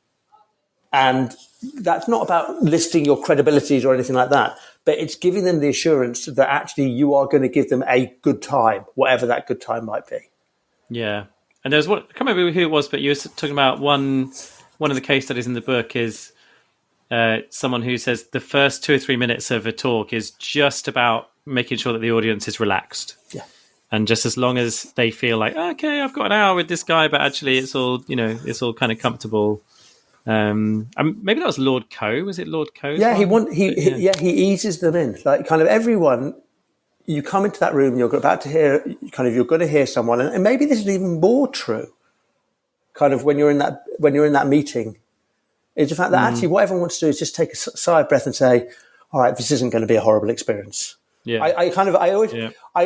S2: And that's not about listing your credibilities or anything like that, but it's giving them the assurance that actually you are going to give them a good time, whatever that good time might be.
S1: Yeah. And there's one, I can't remember who it was, but you were talking about one of the case studies in the book is someone who says the first 2 or 3 minutes of a talk is just about making sure that the audience is relaxed.
S2: Yeah.
S1: And just as long as they feel like, okay, I've got an hour with this guy, but actually it's all, it's all kind of comfortable. Maybe that was Lord Coe. Was it Lord Coe?
S2: Yeah, he eases them in. Like kind of everyone, you come into that room, you're about to hear, you're going to hear someone, and maybe this is even more true. Kind of when you're in that meeting, is the fact that actually what everyone wants to do is just take a sigh of breath and say, all right, this isn't going to be a horrible experience.
S1: Yeah.
S2: I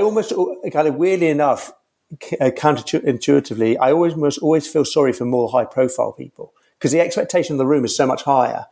S2: almost kind of weirdly enough, counterintuitively, I always feel sorry for more high profile people because the expectation of the room is so much higher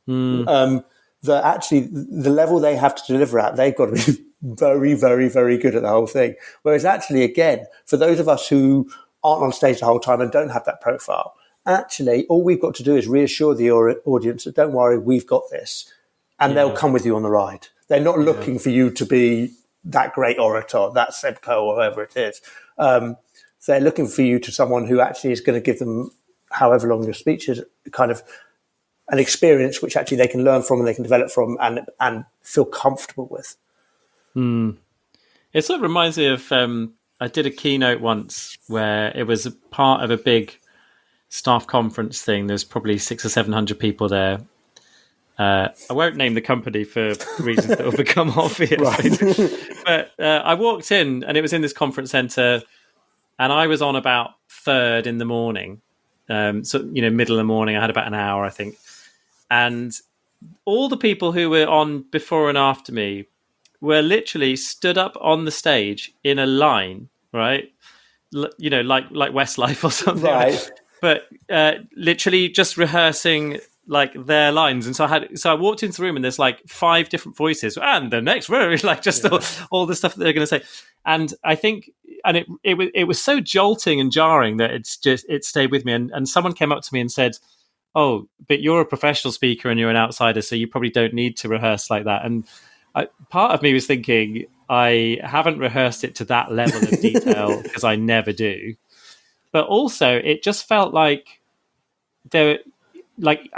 S2: that actually the level they have to deliver at, they've got to be very, very, very good at the whole thing. Whereas actually, again, for those of us who aren't on stage the whole time and don't have that profile, actually, all we've got to do is reassure the audience that don't worry, we've got this, and they'll come with you on the ride. They're not looking for you to be that great orator, that Sebco, or whoever it is. They're looking for you to someone who actually is going to give them, however long your speech is, kind of an experience which actually they can learn from and they can develop from and feel comfortable with.
S1: It sort of reminds me of, I did a keynote once where it was a part of a big staff conference thing. There's probably 600 or 700 people there. I won't name the company for reasons that will become obvious. Right. But I walked in and it was in this conference center and I was on about 3rd in the morning. So, middle of the morning, I had about an hour, I think. And all the people who were on before and after me were literally stood up on the stage in a line, right? Like Westlife or something.
S2: Right.
S1: But literally just rehearsing like their lines. And so I walked into the room and there's like 5 different voices and the next word, like just all the stuff that they're going to say. And I think, and it was so jolting and jarring that it stayed with me. And someone came up to me and said, oh, but you're a professional speaker and you're an outsider, so you probably don't need to rehearse like that. And part of me was thinking, I haven't rehearsed it to that level of detail because I never do. But also, it just felt like I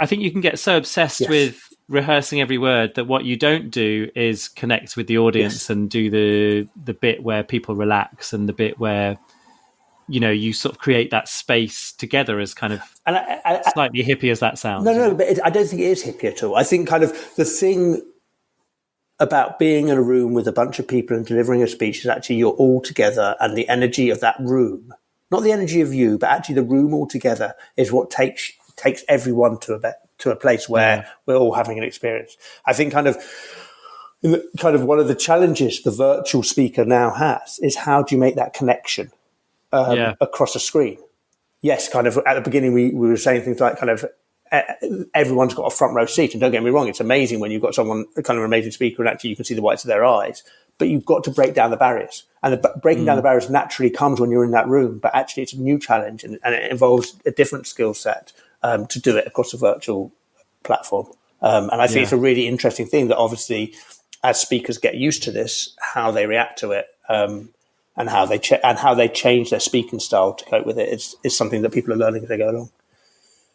S1: think you can get so obsessed with rehearsing every word that what you don't do is connect with the audience and do the bit where people relax and the bit where you sort of create that space together as kind of slightly hippie as that sounds.
S2: No, but I don't think it is hippie at all. I think kind of the thing about being in a room with a bunch of people and delivering a speech is actually you're all together and the energy of that room, not the energy of you, but actually the room all together is what takes everyone to a place where we're all having an experience. I think kind of one of the challenges the virtual speaker now has is how do you make that connection across a screen? Yes, kind of at the beginning we were saying things like kind of everyone's got a front row seat, and don't get me wrong, it's amazing when you've got someone, kind of an amazing speaker, and actually you can see the whites of their eyes, but you've got to break down the barriers. And breaking down the barriers naturally comes when you're in that room, but actually it's a new challenge and it involves a different skill set to do it across a virtual platform. And I think it's a really interesting thing that obviously as speakers get used to this, how they react to it, and how they change their speaking style to cope with it is something that people are learning as they go along.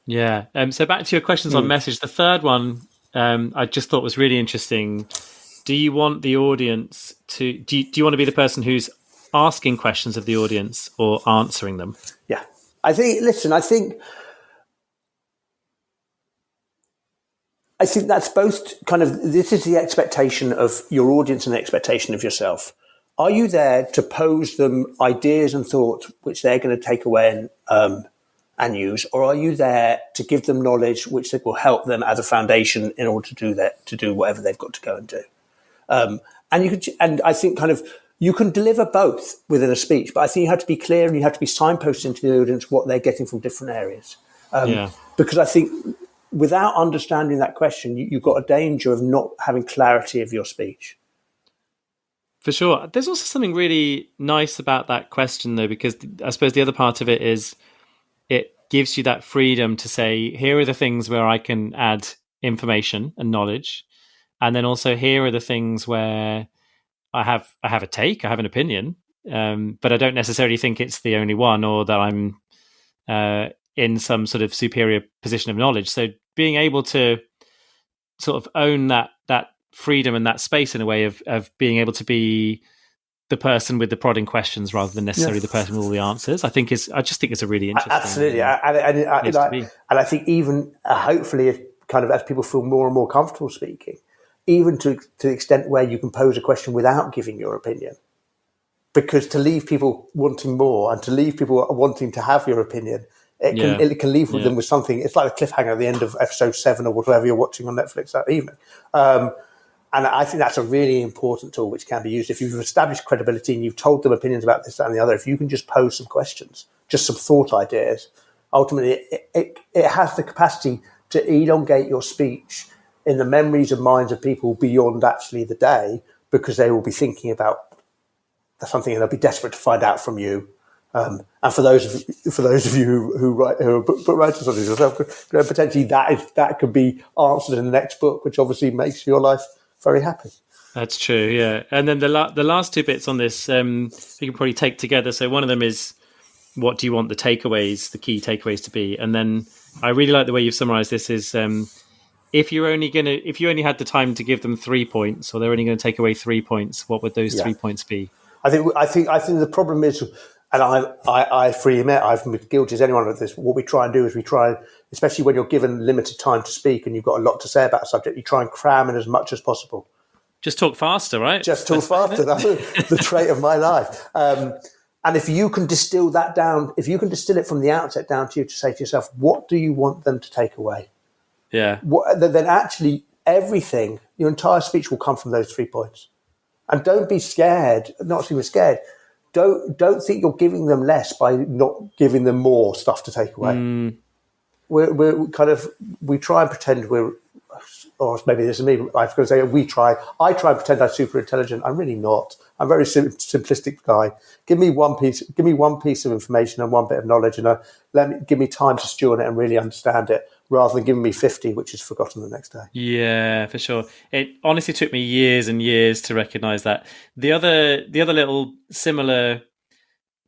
S2: Yeah.
S1: So back to your questions on message. The third one I just thought was really interesting. Do you want the audience to... Do you want to be the person who's asking questions of the audience or answering them?
S2: Yeah. I think that's both kind of... This is the expectation of your audience and the expectation of yourself. Are you there to pose them ideas and thoughts which they're going to take away and use, or are you there to give them knowledge which will help them as a foundation in order to do whatever they've got to go and do? And I think kind of you can deliver both within a speech, but I think you have to be clear and you have to be signposting to the audience what they're getting from different areas. Because I think without understanding that question, you've got a danger of not having clarity of your speech.
S1: For sure. There's also something really nice about that question, though, because I suppose the other part of it is it gives you that freedom to say, here are the things where I can add information and knowledge. And then also here are the things where I have a take, I have an opinion, but I don't necessarily think it's the only one, or that I'm in some sort of superior position of knowledge. So being able to sort of own that freedom and that space in a way of being able to be the person with the prodding questions rather than necessarily the person with all the answers, I just think it's a really interesting
S2: absolutely, and I think even hopefully, kind of as people feel more and more comfortable speaking, even to the extent where you can pose a question without giving your opinion, because to leave people wanting more and to leave people wanting to have your opinion, it can leave them with something. It's like a cliffhanger at the end of episode 7 or whatever you're watching on Netflix that evening. And I think that's a really important tool which can be used. If you've established credibility and you've told them opinions about this, that, and the other, if you can just pose some questions, just some thought ideas, ultimately it has the capacity to elongate your speech in the memories and minds of people beyond actually the day, because they will be thinking about something and they'll be desperate to find out from you. And for those of you who are book writers on yourself, potentially that could be answered in the next book, which obviously makes your life very happy.
S1: That's true, yeah. And then the last two bits on this, we can probably take together. So one of them is, what do you want the key takeaways to be? And then I really like the way you've summarized this is, if you only had the time to give them 3 points, or they're only going to take away 3 points, what would those 3 points be?
S2: I think the problem is, and I freely admit I've been guilty as anyone of this. What we try and do is especially when you're given limited time to speak and you've got a lot to say about a subject, you try and cram in as much as possible.
S1: Just talk faster, right?
S2: Just talk faster. That's the trait of my life. And if you can distill that down, if you can distill it from the outset down to you to say to yourself, what do you want them to take away?
S1: Yeah.
S2: Then actually everything, your entire speech will come from those 3 points. And don't be scared, not even scared. Don't think you're giving them less by not giving them more stuff to take away. We try and pretend or maybe this is me. I was going to say I try and pretend I'm super intelligent. I'm really not. I'm a very simplistic guy. Give me one piece of information and one bit of knowledge, and give me time to stew on it and really understand it, rather than giving me 50, which is forgotten the next day.
S1: Yeah, for sure. It honestly took me years and years to recognize that. The other little similar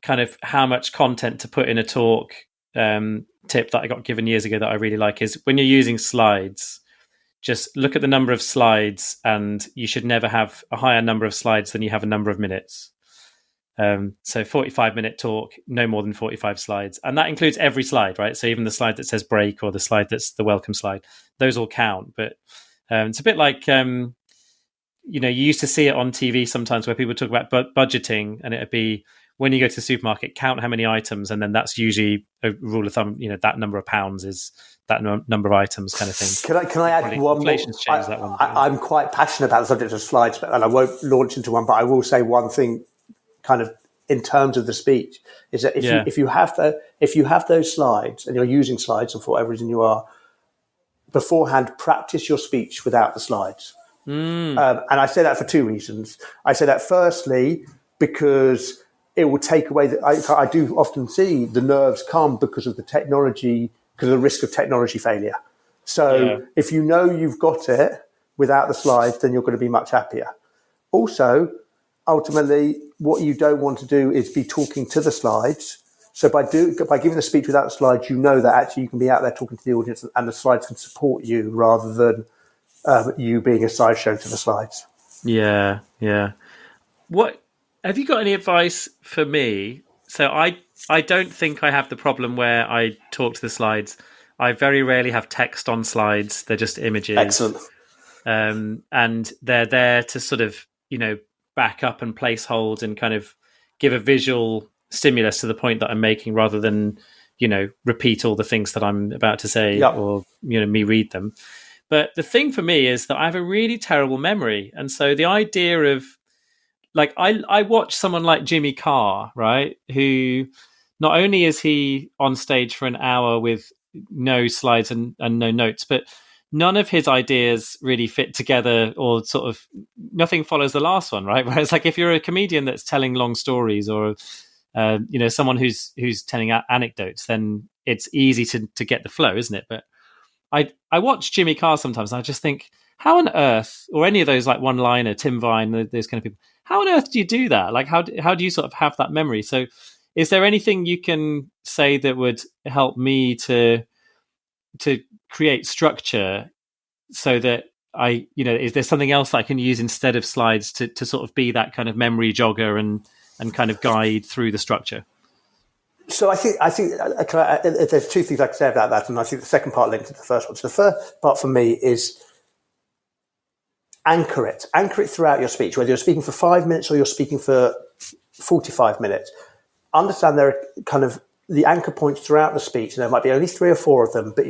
S1: kind of how much content to put in a talk tip that I got given years ago that I really like is, when you're using slides, just look at the number of slides, and you should never have a higher number of slides than you have a number of minutes. So 45-minute talk, no more than 45 slides. And that includes every slide, right? So even the slide that says break, or the slide that's the welcome slide, those all count. But it's a bit like, you used to see it on TV sometimes where people talk about budgeting, and it'd be, when you go to the supermarket, count how many items. And then that's usually a rule of thumb, that number of pounds is that number of items, kind of thing.
S2: Can I add one more? I'm quite passionate about the subject of slides, and I won't launch into one, but I will say one thing kind of in terms of the speech, is that if you have those slides and you're using slides, and for whatever reason you are, beforehand, practice your speech without the slides. And I say that for 2 reasons. I say that firstly because it will take away I do often see the nerves come because of the technology, because of the risk of technology failure. So if you know you've got it without the slides, then you're going to be much happier. Also, ultimately, what you don't want to do is be talking to the slides. So by giving the speech without the slides, you know that actually you can be out there talking to the audience, and the slides can support you rather than you being a sideshow to the slides.
S1: Yeah. What have you got any advice for me? So I don't think I have the problem where I talk to the slides. I very rarely have text on slides. They're just images.
S2: Excellent.
S1: And they're there to sort of, back up and place hold and kind of give a visual stimulus to the point that I'm making, rather than, repeat all the things that I'm about to say or, me read them. But the thing for me is that I have a really terrible memory. And so the idea of, like, I watch someone like Jimmy Carr, right, who not only is he on stage for an hour with no slides and no notes, but none of his ideas really fit together, or sort of nothing follows the last one, right? Whereas like if you're a comedian that's telling long stories, or someone who's telling anecdotes, then it's easy to get the flow, isn't it? But I watch Jimmy Carr sometimes, and I just think, how on earth, or any of those like one-liner, Tim Vine, those kind of people, how on earth do you do that? Like how do you sort of have that memory? So is there anything you can say that would help me to create structure, so that is there something else that I can use instead of slides to sort of be that kind of memory jogger and kind of guide through the structure?
S2: So I think there's two things I can say about that, and I think the second part linked to the first one. So the first part for me is anchor it throughout your speech, whether you're speaking for 5 minutes or you're speaking for 45 minutes. Understand there are kind of the anchor points throughout the speech, and there might be only 3 or 4 of them, but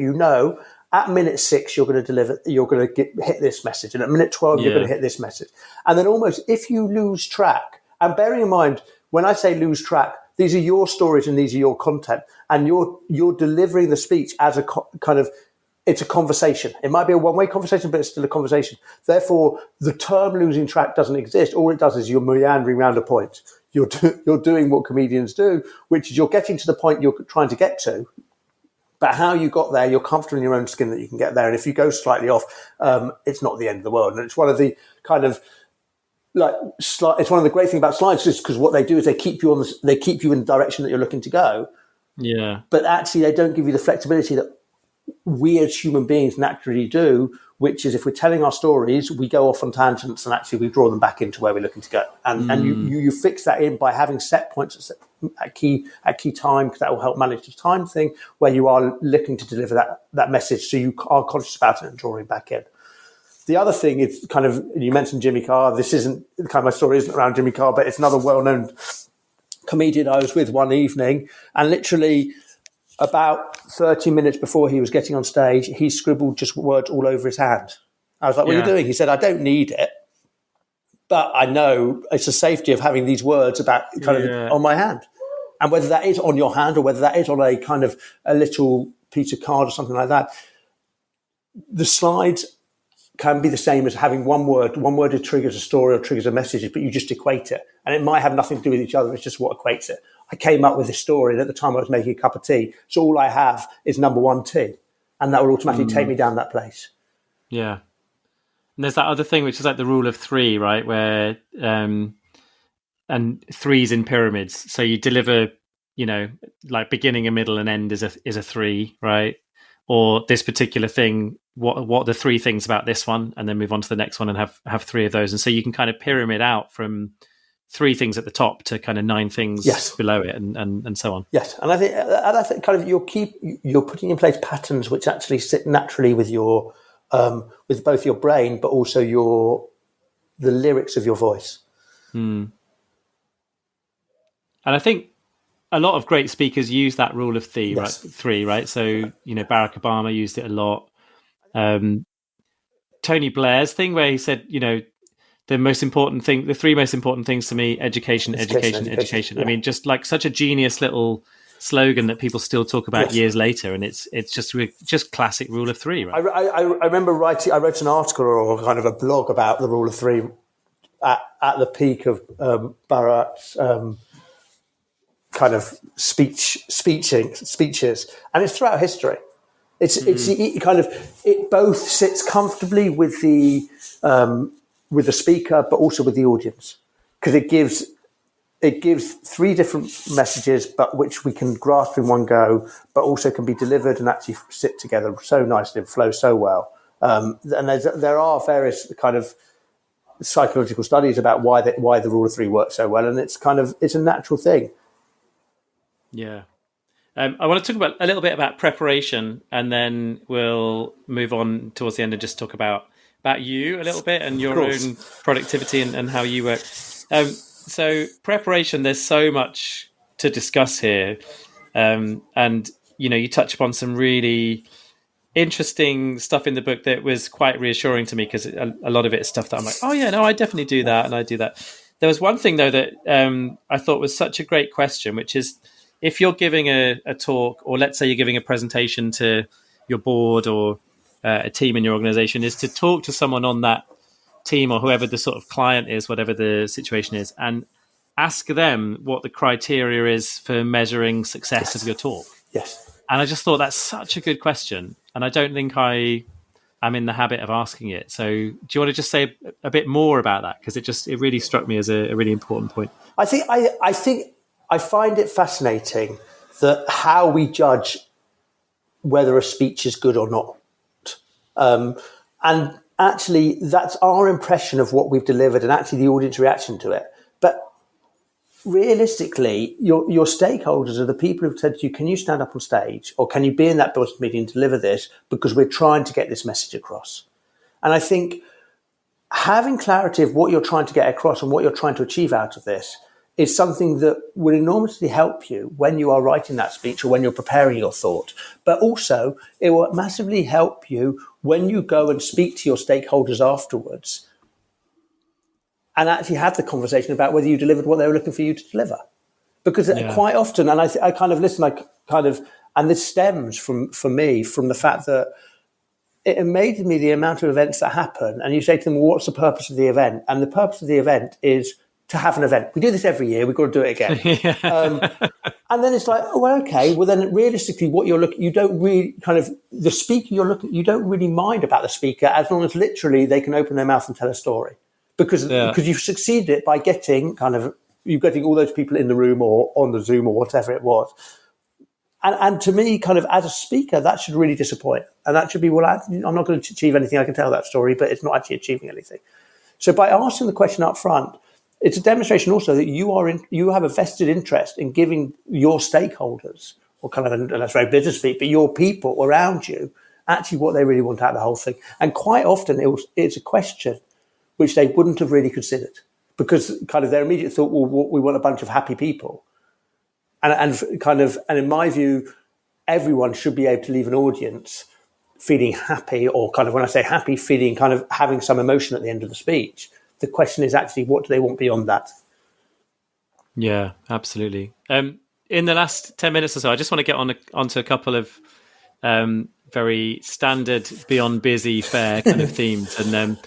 S2: at minute 6 you're going to hit this message, and at minute 12 you're going to hit this message. And then almost if you lose track, and bearing in mind when I say lose track, these are your stories and these are your content, and you're delivering the speech as a it's a conversation. It might be a one-way conversation, but it's still a conversation. Therefore, the term losing track doesn't exist. All it does is you're meandering around a point. You're doing what comedians do, which is you're getting to the point you're trying to get to. But how you got there, you're comfortable in your own skin that you can get there. And if you go slightly off, it's not the end of the world. And it's one of the kind of it's one of the great things about slides, is because what they do is they keep you in the direction that you're looking to go.
S1: Yeah.
S2: But actually, they don't give you the flexibility that we as human beings naturally do, which is if we're telling our stories, we go off on tangents and actually we draw them back into where we're looking to go. And you fix that in by having set points at key time, because that will help manage the time thing where you are looking to deliver that message. So you are conscious about it and drawing back in. The other thing is kind of, you mentioned Jimmy Carr. This isn't kind of, my story isn't around Jimmy Carr, but it's another well-known comedian I was with one evening, and literally about 30 minutes before he was getting on stage, he scribbled just words all over his hand. I was like, what are you doing? He said, I don't need it, but I know it's the safety of having these words about kind of on my hand. And whether that is on your hand or whether that is on a kind of a little piece of card or something like that, the slides can be the same as having one word. One word that triggers a story or triggers a message, but you just equate it. And it might have nothing to do with each other. It's just what equates it. I came up with this story, and at the time I was making a cup of tea. So all I have is number 1 tea. And that will automatically take me down that place. Yeah.
S1: And there's that other thing, which is like the rule of 3, right? Where, and 3's in pyramids. So you deliver, like beginning, a middle, and end is a 3, right? Or this particular thing, what are the 3 things about this one, and then move on to the next one and have 3 of those. And so you can kind of pyramid out from 3 things at the top to kind of 9 things below it, and so on.
S2: Yes, and I think kind of you're putting in place patterns which actually sit naturally with your with both your brain, but also the lyrics of your voice.
S1: And I think a lot of great speakers use that rule of 3, right? 3, right? So Barack Obama used it a lot. Tony Blair's thing, where he said, the 3 most important things to me: education.
S2: Yeah.
S1: I mean, just like such a genius little slogan that people still talk about years later, and it's just classic rule of 3, right?
S2: I remember I wrote an article or kind of a blog about the rule of 3 at the peak of Barack's kind of speeches, and it's throughout history. It both sits comfortably with the speaker, but also with the audience, because it gives 3 different messages, but which we can grasp in one go, but also can be delivered and actually sit together so nicely and flow so well. And there are various kind of psychological studies about why the rule of 3 works so well, and it's a natural thing.
S1: Yeah. I want to talk a little bit about preparation, and then we'll move on towards the end and just talk about you a little bit and your own productivity and how you work. So preparation, there's so much to discuss here. And, you touch upon some really interesting stuff in the book that was quite reassuring to me, because a lot of it is stuff that I'm like, oh yeah, no, I definitely do that. And I do that. There was one thing though that I thought was such a great question, which is, if you're giving a talk, or let's say you're giving a presentation to your board or a team in your organization, is to talk to someone on that team or whoever the sort of client is, whatever the situation is, and ask them what the criteria is for measuring success of your talk.
S2: Yes.
S1: And I just thought that's such a good question. And I don't think I'm in the habit of asking it. So do you want to just say a bit more about that? Because it really struck me as a really important point.
S2: I think I find it fascinating that how we judge whether a speech is good or not. And actually, that's our impression of what we've delivered and actually the audience reaction to it. But realistically, your stakeholders are the people who've said to you, can you stand up on stage or can you be in that board meeting and deliver this, because we're trying to get this message across. And I think having clarity of what you're trying to get across and what you're trying to achieve out of this is something that will enormously help you when you are writing that speech or when you're preparing your thought. But also, it will massively help you when you go and speak to your stakeholders afterwards and actually have the conversation about whether you delivered what they were looking for you to deliver. Because quite often, and I kind of listen, and this stems for me from the fact that it amazes me the amount of events that happen. And you say to them, well, what's the purpose of the event? And the purpose of the event is to have an event. We do this every year. We've got to do it again. And then it's like, oh, well, okay. Well, then realistically, what you're looking, you don't really the speaker you're looking, you don't really mind about the speaker as long as literally they can open their mouth and tell a story. Because you've succeeded it by getting you getting all those people in the room or on the Zoom or whatever it was. And to me, as a speaker, that should really disappoint. And that should be, well, I'm not going to achieve anything. I can tell that story, but it's not actually achieving anything. So by asking the question up front, it's a demonstration also that you have a vested interest in giving your stakeholders, or and that's very business speak, but your people around you, actually what they really want out of the whole thing. And quite often it's a question which they wouldn't have really considered, because their immediate thought, well, we want a bunch of happy people. And in my view, everyone should be able to leave an audience feeling happy, or when I say happy, feeling having some emotion at the end of the speech. The question is actually, what do they want beyond that?
S1: Yeah, absolutely. In the last 10 minutes or so, I just want to get onto a couple of very standard, beyond busy, fair kind of themes. And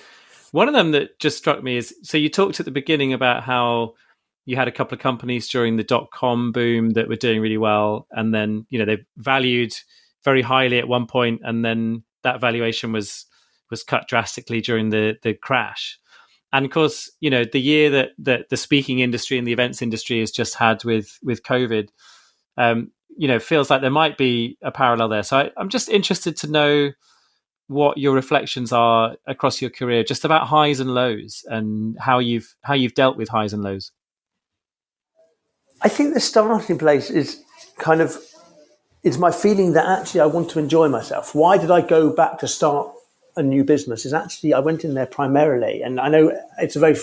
S1: one of them that just struck me is, so you talked at the beginning about how you had a couple of companies during the .com boom that were doing really well. And then, they valued very highly at one point, and then that valuation was cut drastically during the crash. And of course, the year that the speaking industry and the events industry has just had with COVID, feels like there might be a parallel there. So I'm just interested to know what your reflections are across your career, just about highs and lows, and how you've dealt with highs and lows.
S2: I think the starting place is it's my feeling that actually I want to enjoy myself. Why did I go back to start a new business? Is actually I went in there primarily, and I know it's a very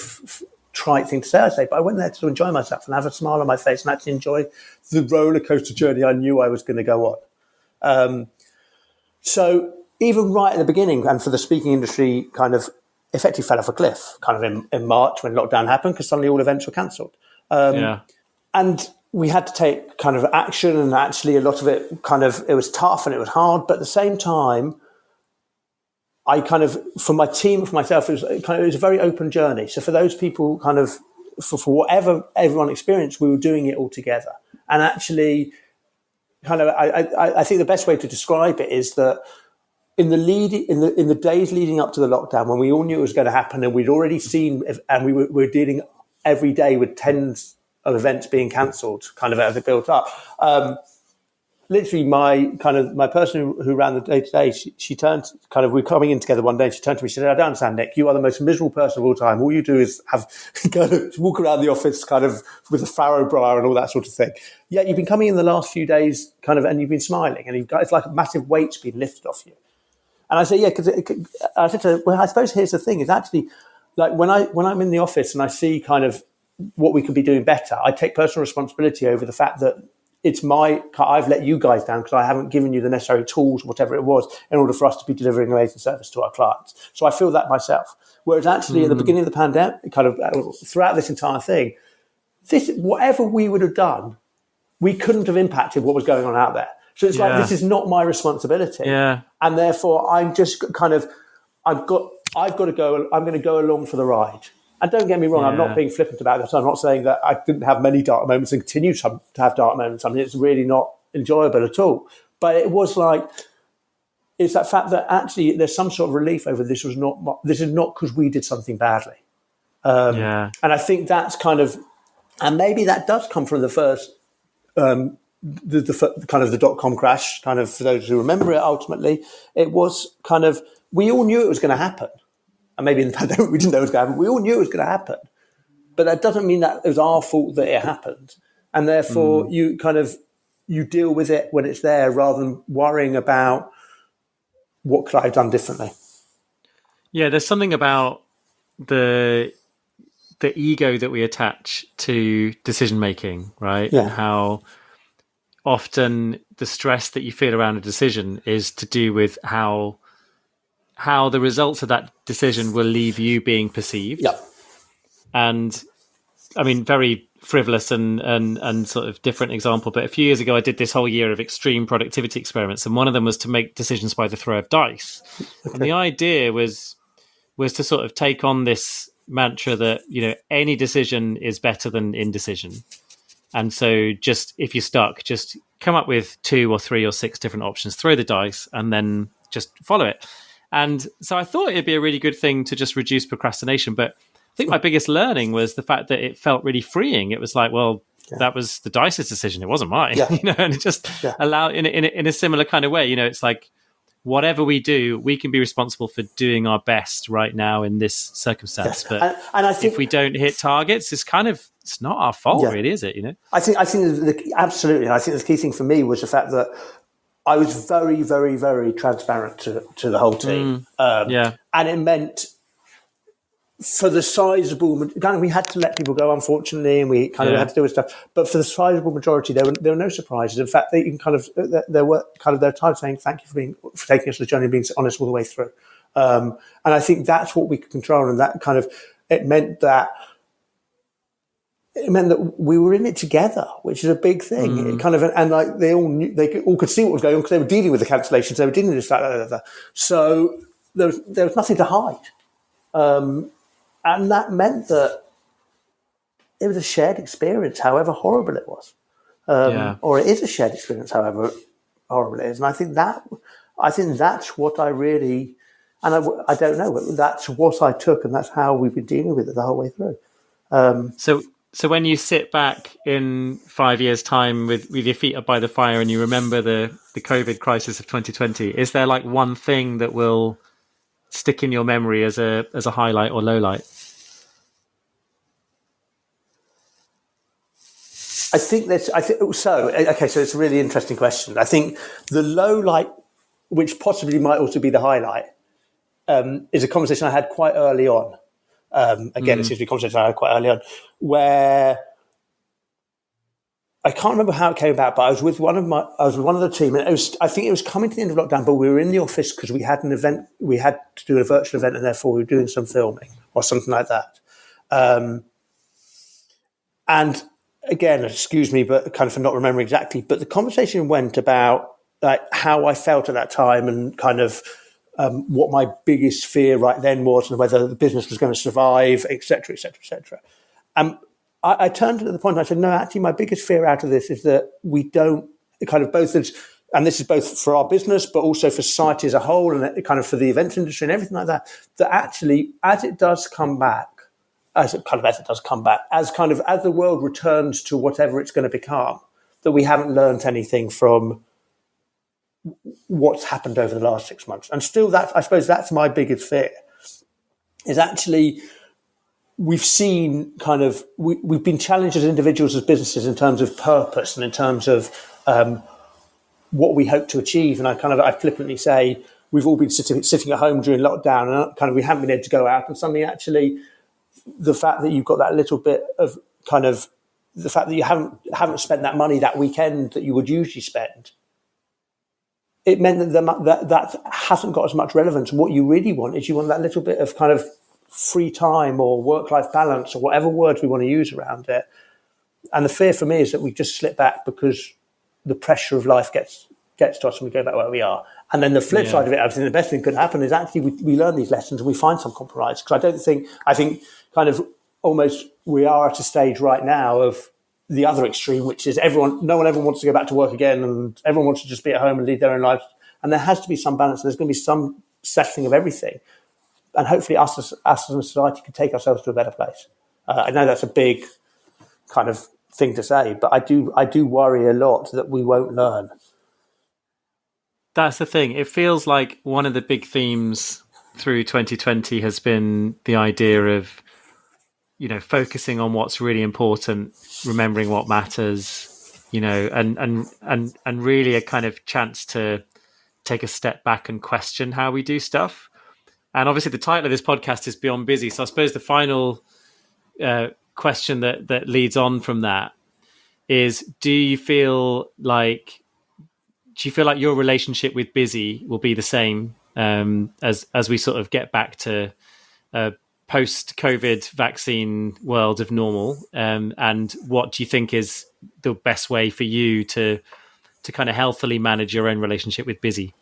S2: trite thing to say, but I went there to enjoy myself and have a smile on my face and actually enjoy the roller coaster journey I knew I was going to go on. So even right at the beginning, and for the speaking industry, effectively fell off a cliff in March when lockdown happened, because suddenly all events were cancelled. And we had to take action, and actually a lot of it it was tough and it was hard, but at the same time, I for my team, for myself, it was a very open journey. So for those people, for whatever everyone experienced, we were doing it all together. And actually, I think the best way to describe it is that in the days leading up to the lockdown, when we all knew it was going to happen, and we'd already seen, and we were dealing every day with tens of events being cancelled, as it built up. Literally, my person who ran the day to day, she turned we were coming in together one day, and she turned to me, she said, "I don't understand, Nick. You are the most miserable person of all time. All you do is walk around the office with a farrow brow and all that sort of thing. Yet you've been coming in the last few days and you've been smiling, and it's like a massive weight's been lifted off you." And I said, "Yeah," because I said to her, "Well, I suppose here's the thing: is actually like when I'm in the office and I see what we could be doing better, I take personal responsibility over the fact that I've let you guys down because I haven't given you the necessary tools, whatever it was, in order for us to be delivering amazing service to our clients. So I feel that myself. Whereas actually at the beginning of the pandemic, throughout this entire thing, whatever we would have done we couldn't have impacted what was going on out there. So it's like, this is not my responsibility.
S1: Yeah.
S2: And therefore I'm just kind of, I've got to go, I'm going to go along for the ride. And don't get me wrong, I'm not being flippant about this. I'm not saying that I didn't have many dark moments and continue to have dark moments. I mean, it's really not enjoyable at all. But it was like, it's that fact that actually there's some sort of relief over this is not because we did something badly. And I think that's kind of, and maybe that does come from the first, the kind of the dot-com crash, kind of for those who remember it, ultimately, it was kind of, we all knew it was going to happen. And maybe in the pandemic we didn't know it was going to happen. We all knew it was going to happen. But that doesn't mean that it was our fault that it happened. And therefore you deal with it when it's there rather than worrying about what could I have done differently.
S1: Yeah, there's something about the ego that we attach to decision making, right?
S2: Yeah.
S1: And how often the stress that you feel around a decision is to do with how the results of that decision will leave you being perceived.
S2: Yeah.
S1: And I mean, very frivolous and sort of different example, but a few years ago I did this whole year of extreme productivity experiments, and one of them was to make decisions by the throw of dice. Okay. And the idea was to sort of take on this mantra that, you know, any decision is better than indecision. And so just, if you're stuck, just come up with 2 or 3 or 6 different options, throw the dice, and then just follow it. And so I thought it'd be a really good thing to just reduce procrastination. But I think my biggest learning was the fact that it felt really freeing. It was like, well, that was the dice's decision. It wasn't mine, you know, and it just allowed in a similar kind of way, you know, it's like, whatever we do, we can be responsible for doing our best right now in this circumstance. Yes. But and I think if we don't hit targets, it's not our fault, really, is it? You know,
S2: I think absolutely. And I think the key thing for me was the fact that I was very, very, very transparent to the whole team. And it meant for the sizable, we had to let people go, unfortunately, and we kind of had to do with stuff. But for the sizable majority, there were no surprises. In fact, there were times saying, "Thank you for taking us to the journey and being honest all the way through." And I think that's what we could control, and that kind of it meant that we were in it together, which is a big thing. It kind of, and like they all could see what was going on because they were dealing with the cancellations, they were dealing with this, so there was nothing to hide. And that meant that it was a shared experience, however horrible it was. Or it is a shared experience, however horrible it is. And I think that's what I really, and I don't know, but that's what I took, and that's how we've been dealing with it the whole way through.
S1: So when you sit back in 5 years' time with your feet up by the fire and you remember the COVID crisis of 2020, is there like one thing that will stick in your memory as a highlight or low light?
S2: So it's a really interesting question. I think the low light, which possibly might also be the highlight, is a conversation I had quite early on. It seems to be a conversation I had quite early on, where I can't remember how it came about, but I was with one of the team, and I think it was coming to the end of lockdown, but we were in the office because we had an event, we had to do a virtual event, and therefore we were doing some filming or something like that. And again, excuse me, but kind of for not remembering exactly, but the conversation went about like how I felt at that time and kind of what my biggest fear right then was and whether the business was going to survive, et cetera, et cetera, et cetera. I turned to the point and I said, no, actually my biggest fear out of this is that we don't kind of both, and this is both for our business, but also for society as a whole and kind of for the events industry and everything like that, that actually as it does come back, as the world returns to whatever it's going to become, that we haven't learned anything from what's happened over the last 6 months. And still I suppose that's my biggest fear, is actually we've seen kind of, we've been challenged as individuals, as businesses in terms of purpose and in terms of what we hope to achieve. And I flippantly say, we've all been sitting at home during lockdown and kind of we haven't been able to go out, and suddenly actually the fact that you've got that little bit of kind of the fact that you haven't spent that money that weekend that you would usually spend, it meant that hasn't got as much relevance. What you really want is you want that little bit of kind of free time or work-life balance or whatever words we want to use around it And the fear for me is that we just slip back because the pressure of life gets to us and we go back where we are. And then the flip side of it, I think the best thing that could happen is actually we learn these lessons and we find some compromise. Because I think kind of almost we are at a stage right now of the other extreme, which is no one ever wants to go back to work again and everyone wants to just be at home and lead their own lives. And there has to be some balance. There's going to be some settling of everything. And hopefully us as a society can take ourselves to a better place. I know that's a big kind of thing to say, but I do worry a lot that we won't learn.
S1: That's the thing. It feels like one of the big themes through 2020 has been the idea of, focusing on what's really important, remembering what matters, and really a kind of chance to take a step back and question how we do stuff. And obviously the title of this podcast is Beyond Busy. So I suppose the final question that leads on from that is, do you feel like your relationship with busy will be the same as we sort of get back to a post-COVID vaccine world of normal? And what do you think is the best way for you to kind of healthily manage your own relationship with busy?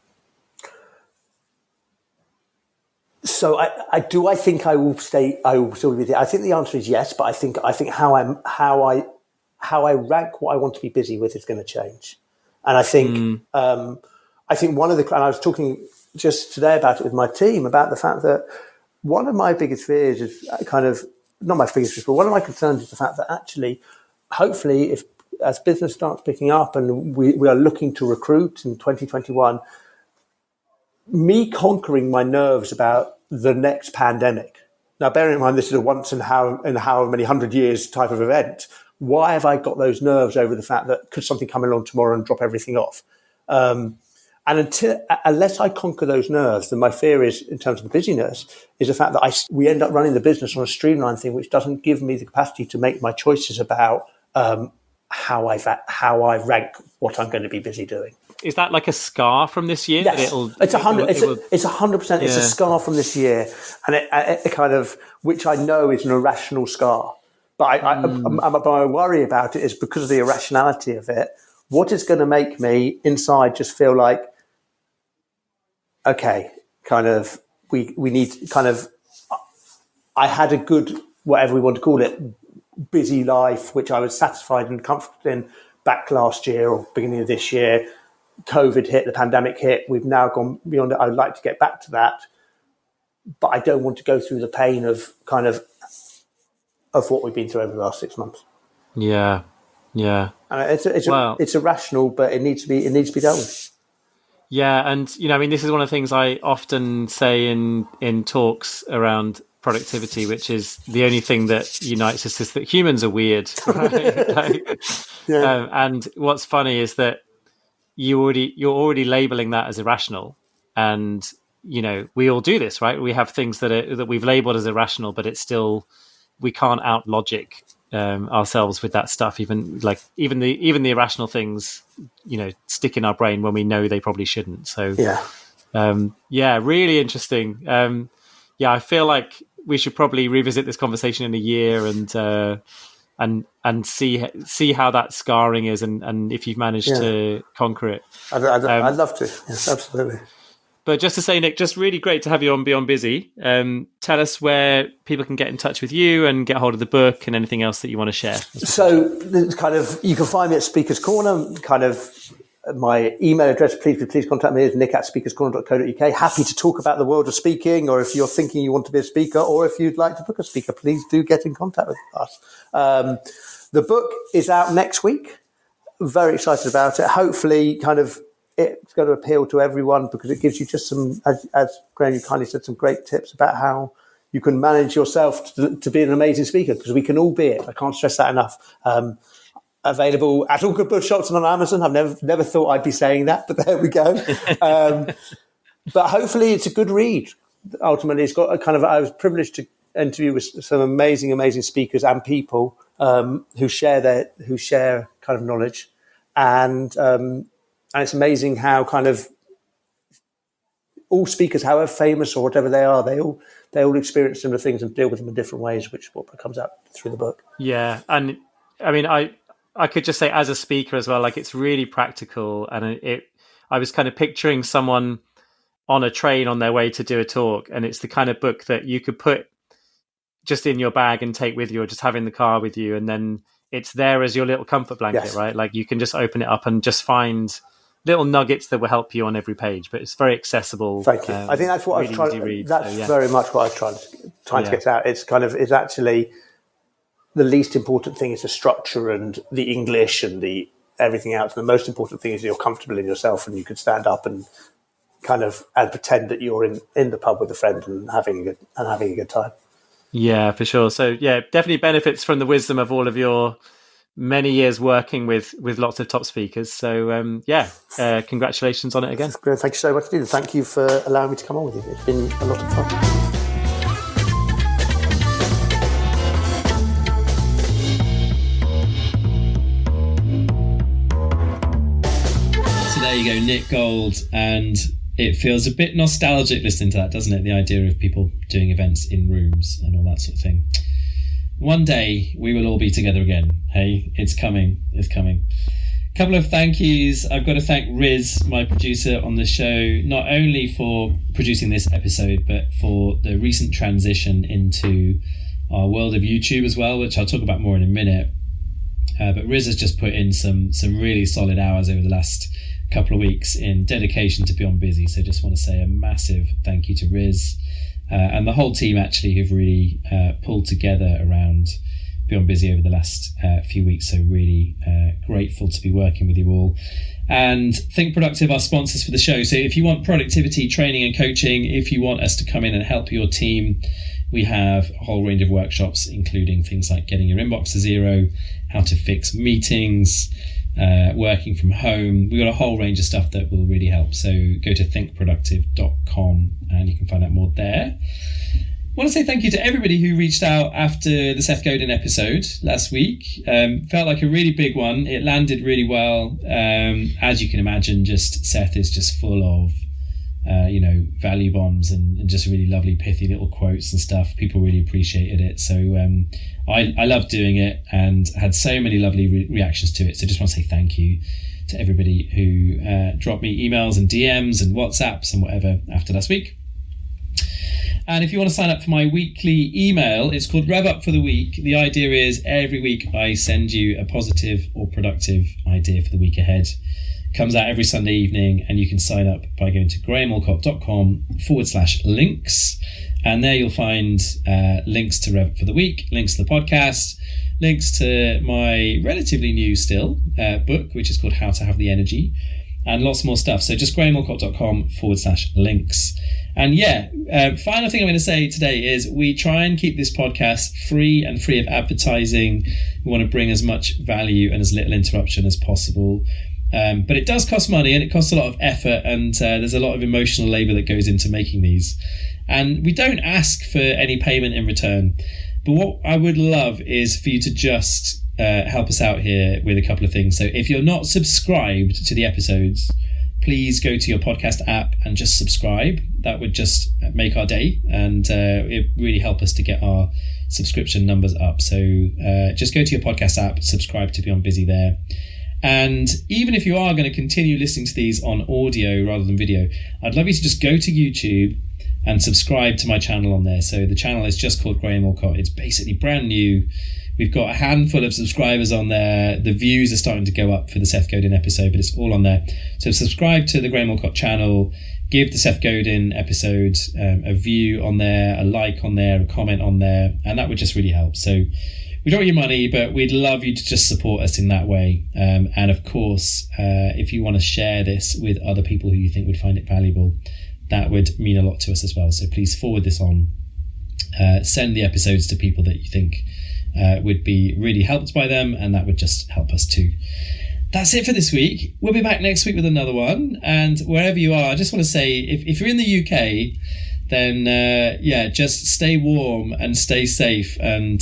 S2: So I think I will still be busy. I think the answer is yes, but I think how I rank what I want to be busy with is going to change. And I think one of and I was talking just today about it with my team about the fact that one of my biggest fears is kind of not my biggest fears, but one of my concerns is the fact that actually, hopefully, if as business starts picking up and we are looking to recruit in 2021, me conquering my nerves about the next pandemic. Now, bearing in mind this is a once in how many 100 years type of event. Why have I got those nerves over the fact that could something come along tomorrow and drop everything off? And unless I conquer those nerves, then my fear is, in terms of busyness, is the fact that we end up running the business on a streamlined thing, which doesn't give me the capacity to make my choices about how I rank what I'm going to be busy doing.
S1: Is that like a scar from this year?
S2: Yes, it's 100%.
S1: Yeah.
S2: It's a scar from this year, and it kind of, which I know is an irrational scar. But my worry about it is because of the irrationality of it. What is going to make me inside just feel like, okay, kind of, we need kind of. I had a good, whatever we want to call it, busy life, which I was satisfied and comfortable in back last year or beginning of this year. COVID hit, the pandemic hit. We've now gone beyond it. I'd like to get back to that, but I don't want to go through the pain of kind of what we've been through over the last 6 months.
S1: Yeah.
S2: And it's irrational, but it needs to be dealt with.
S1: Yeah, and this is one of the things I often say in talks around productivity, which is the only thing that unites us is that humans are weird. Right? And what's funny is that you're already labeling that as irrational, and we all do this, right? We have things that we've labeled as irrational, but it's still, we can't out logic ourselves with that stuff. Even the irrational things, stick in our brain when we know they probably shouldn't. So really interesting. I feel like we should probably revisit this conversation in a year and see how that scarring is, and if you've managed to conquer it.
S2: I'd love to. Yes, absolutely.
S1: But just to say, Nick, just really great to have you on Beyond Busy. Tell us where people can get in touch with you and get hold of the book and anything else that you want to share.
S2: So kind of, you can find me at Speaker's Corner. Kind of my email address, please contact me, is nick@speakerscorner.co.uk. Happy to talk about the world of speaking, or if you're thinking you want to be a speaker, or if you'd like to book a speaker, please do get in contact with us. The book is out next week. Very excited about it. Hopefully, kind of, it's going to appeal to everyone because it gives you just some, as Graham, you kindly said, some great tips about how you can manage yourself to be an amazing speaker, because we can all be it. I can't stress that enough. Available at all good bookshops and on Amazon. I've never thought I'd be saying that, but there we go. But hopefully it's a good read. Ultimately, it's got a kind of, I was privileged to interview with some amazing speakers and people who share kind of knowledge. And it's amazing how kind of all speakers, however famous or whatever they are, they all experience similar things and deal with them in different ways, which is what comes out through the book.
S1: Yeah, and I mean, I could just say as a speaker as well, like it's really practical, and I was kind of picturing someone on a train on their way to do a talk, and it's the kind of book that you could put just in your bag and take with you, or just have in the car with you, and then it's there as your little comfort blanket,
S2: Yes.
S1: right? Like you can just open it up and just find little nuggets that will help you on every page, but it's very accessible.
S2: Thank you. I think that's what
S1: really
S2: I was
S1: easy
S2: trying.
S1: read,
S2: That's
S1: so, yeah.
S2: very much what I was trying to get out. It's actually the least important thing is the structure and the English and the everything else. The most important thing is you're comfortable in yourself and you can stand up and kind of and pretend that you're in the pub with a friend and having a good time.
S1: Yeah, for sure. So yeah, definitely benefits from the wisdom of all of your many years working with lots of top speakers. So congratulations on it again.
S2: Thank you so much, indeed. Thank you for allowing me to come on with you. It's been a lot of fun.
S3: So there you go, Nick Gold, and it feels a bit nostalgic listening to that, doesn't it? The idea of people doing events in rooms and all that sort of thing. One day we will all be together again. Hey, it's coming. It's coming. A couple of thank yous. I've got to thank Riz, my producer on the show, not only for producing this episode, but for the recent transition into our world of YouTube as well, which I'll talk about more in a minute. But Riz has just put in some really solid hours over the last couple of weeks in dedication to Beyond Busy. So just want to say a massive thank you to Riz and the whole team actually who've really pulled together around Beyond Busy over the last few weeks. So really grateful to be working with you all. And Think Productive are sponsors for the show. So if you want productivity training and coaching, if you want us to come in and help your team, we have a whole range of workshops, including things like getting your inbox to zero, how to fix meetings, working from home. We've got a whole range of stuff that will really help. So go to thinkproductive.com and you can find out more there. I want to say thank you to everybody who reached out after the Seth Godin episode last week. Felt like a really big one. It landed really well. As you can imagine, Seth is just full of value bombs and just really lovely pithy little quotes and stuff. People really appreciated it. So I loved doing it and had so many lovely reactions to it. So just want to say thank you to everybody who dropped me emails and DMs and WhatsApps and whatever after last week. And if you want to sign up for my weekly email, it's called Rev Up for the Week. The idea is every week I send you a positive or productive idea for the week ahead. Comes out every Sunday evening, and you can sign up by going to grahamallcott.com/links. And there you'll find links to Rev Up for the Week, links to the podcast, links to my relatively new still book, which is called How to Have the Energy, and lots more stuff. So just grahamallcott.com/links. And final thing I'm going to say today is we try and keep this podcast free and free of advertising. We want to bring as much value and as little interruption as possible. But it does cost money and it costs a lot of effort, and there's a lot of emotional labour that goes into making these. And we don't ask for any payment in return. But what I would love is for you to just help us out here with a couple of things. So if you're not subscribed to the episodes, please go to your podcast app and just subscribe. That would just make our day, and it really help us to get our subscription numbers up. So just go to your podcast app, subscribe to Beyond Busy there. And even if you are going to continue listening to these on audio rather than video, I'd love you to just go to YouTube and subscribe to my channel on there. So the channel is just called Graham Allcott. It's basically brand new. We've got a handful of subscribers on there. The views are starting to go up for the Seth Godin episode, but it's all on there. So subscribe to the Graham Allcott channel. Give the Seth Godin episode a view on there, a like on there, a comment on there, and that would just really help. So we don't want your money, but we'd love you to just support us in that way. And of course, if you want to share this with other people who you think would find it valuable, that would mean a lot to us as well. So please forward this on. Send the episodes to people that you think would be really helped by them, and that would just help us too. That's it for this week. We'll be back next week with another one. And wherever you are, I just want to say, if you're in the UK, then just stay warm and stay safe. And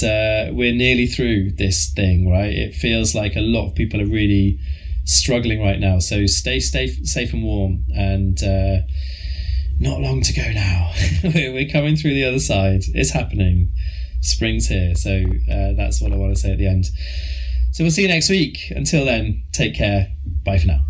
S3: we're nearly through this thing, right? It feels like a lot of people are really struggling right now. So stay safe and warm. And not long to go now. We're coming through the other side. It's happening. Spring's here. So that's what I want to say at the end. So we'll see you next week. Until then, take care. Bye for now.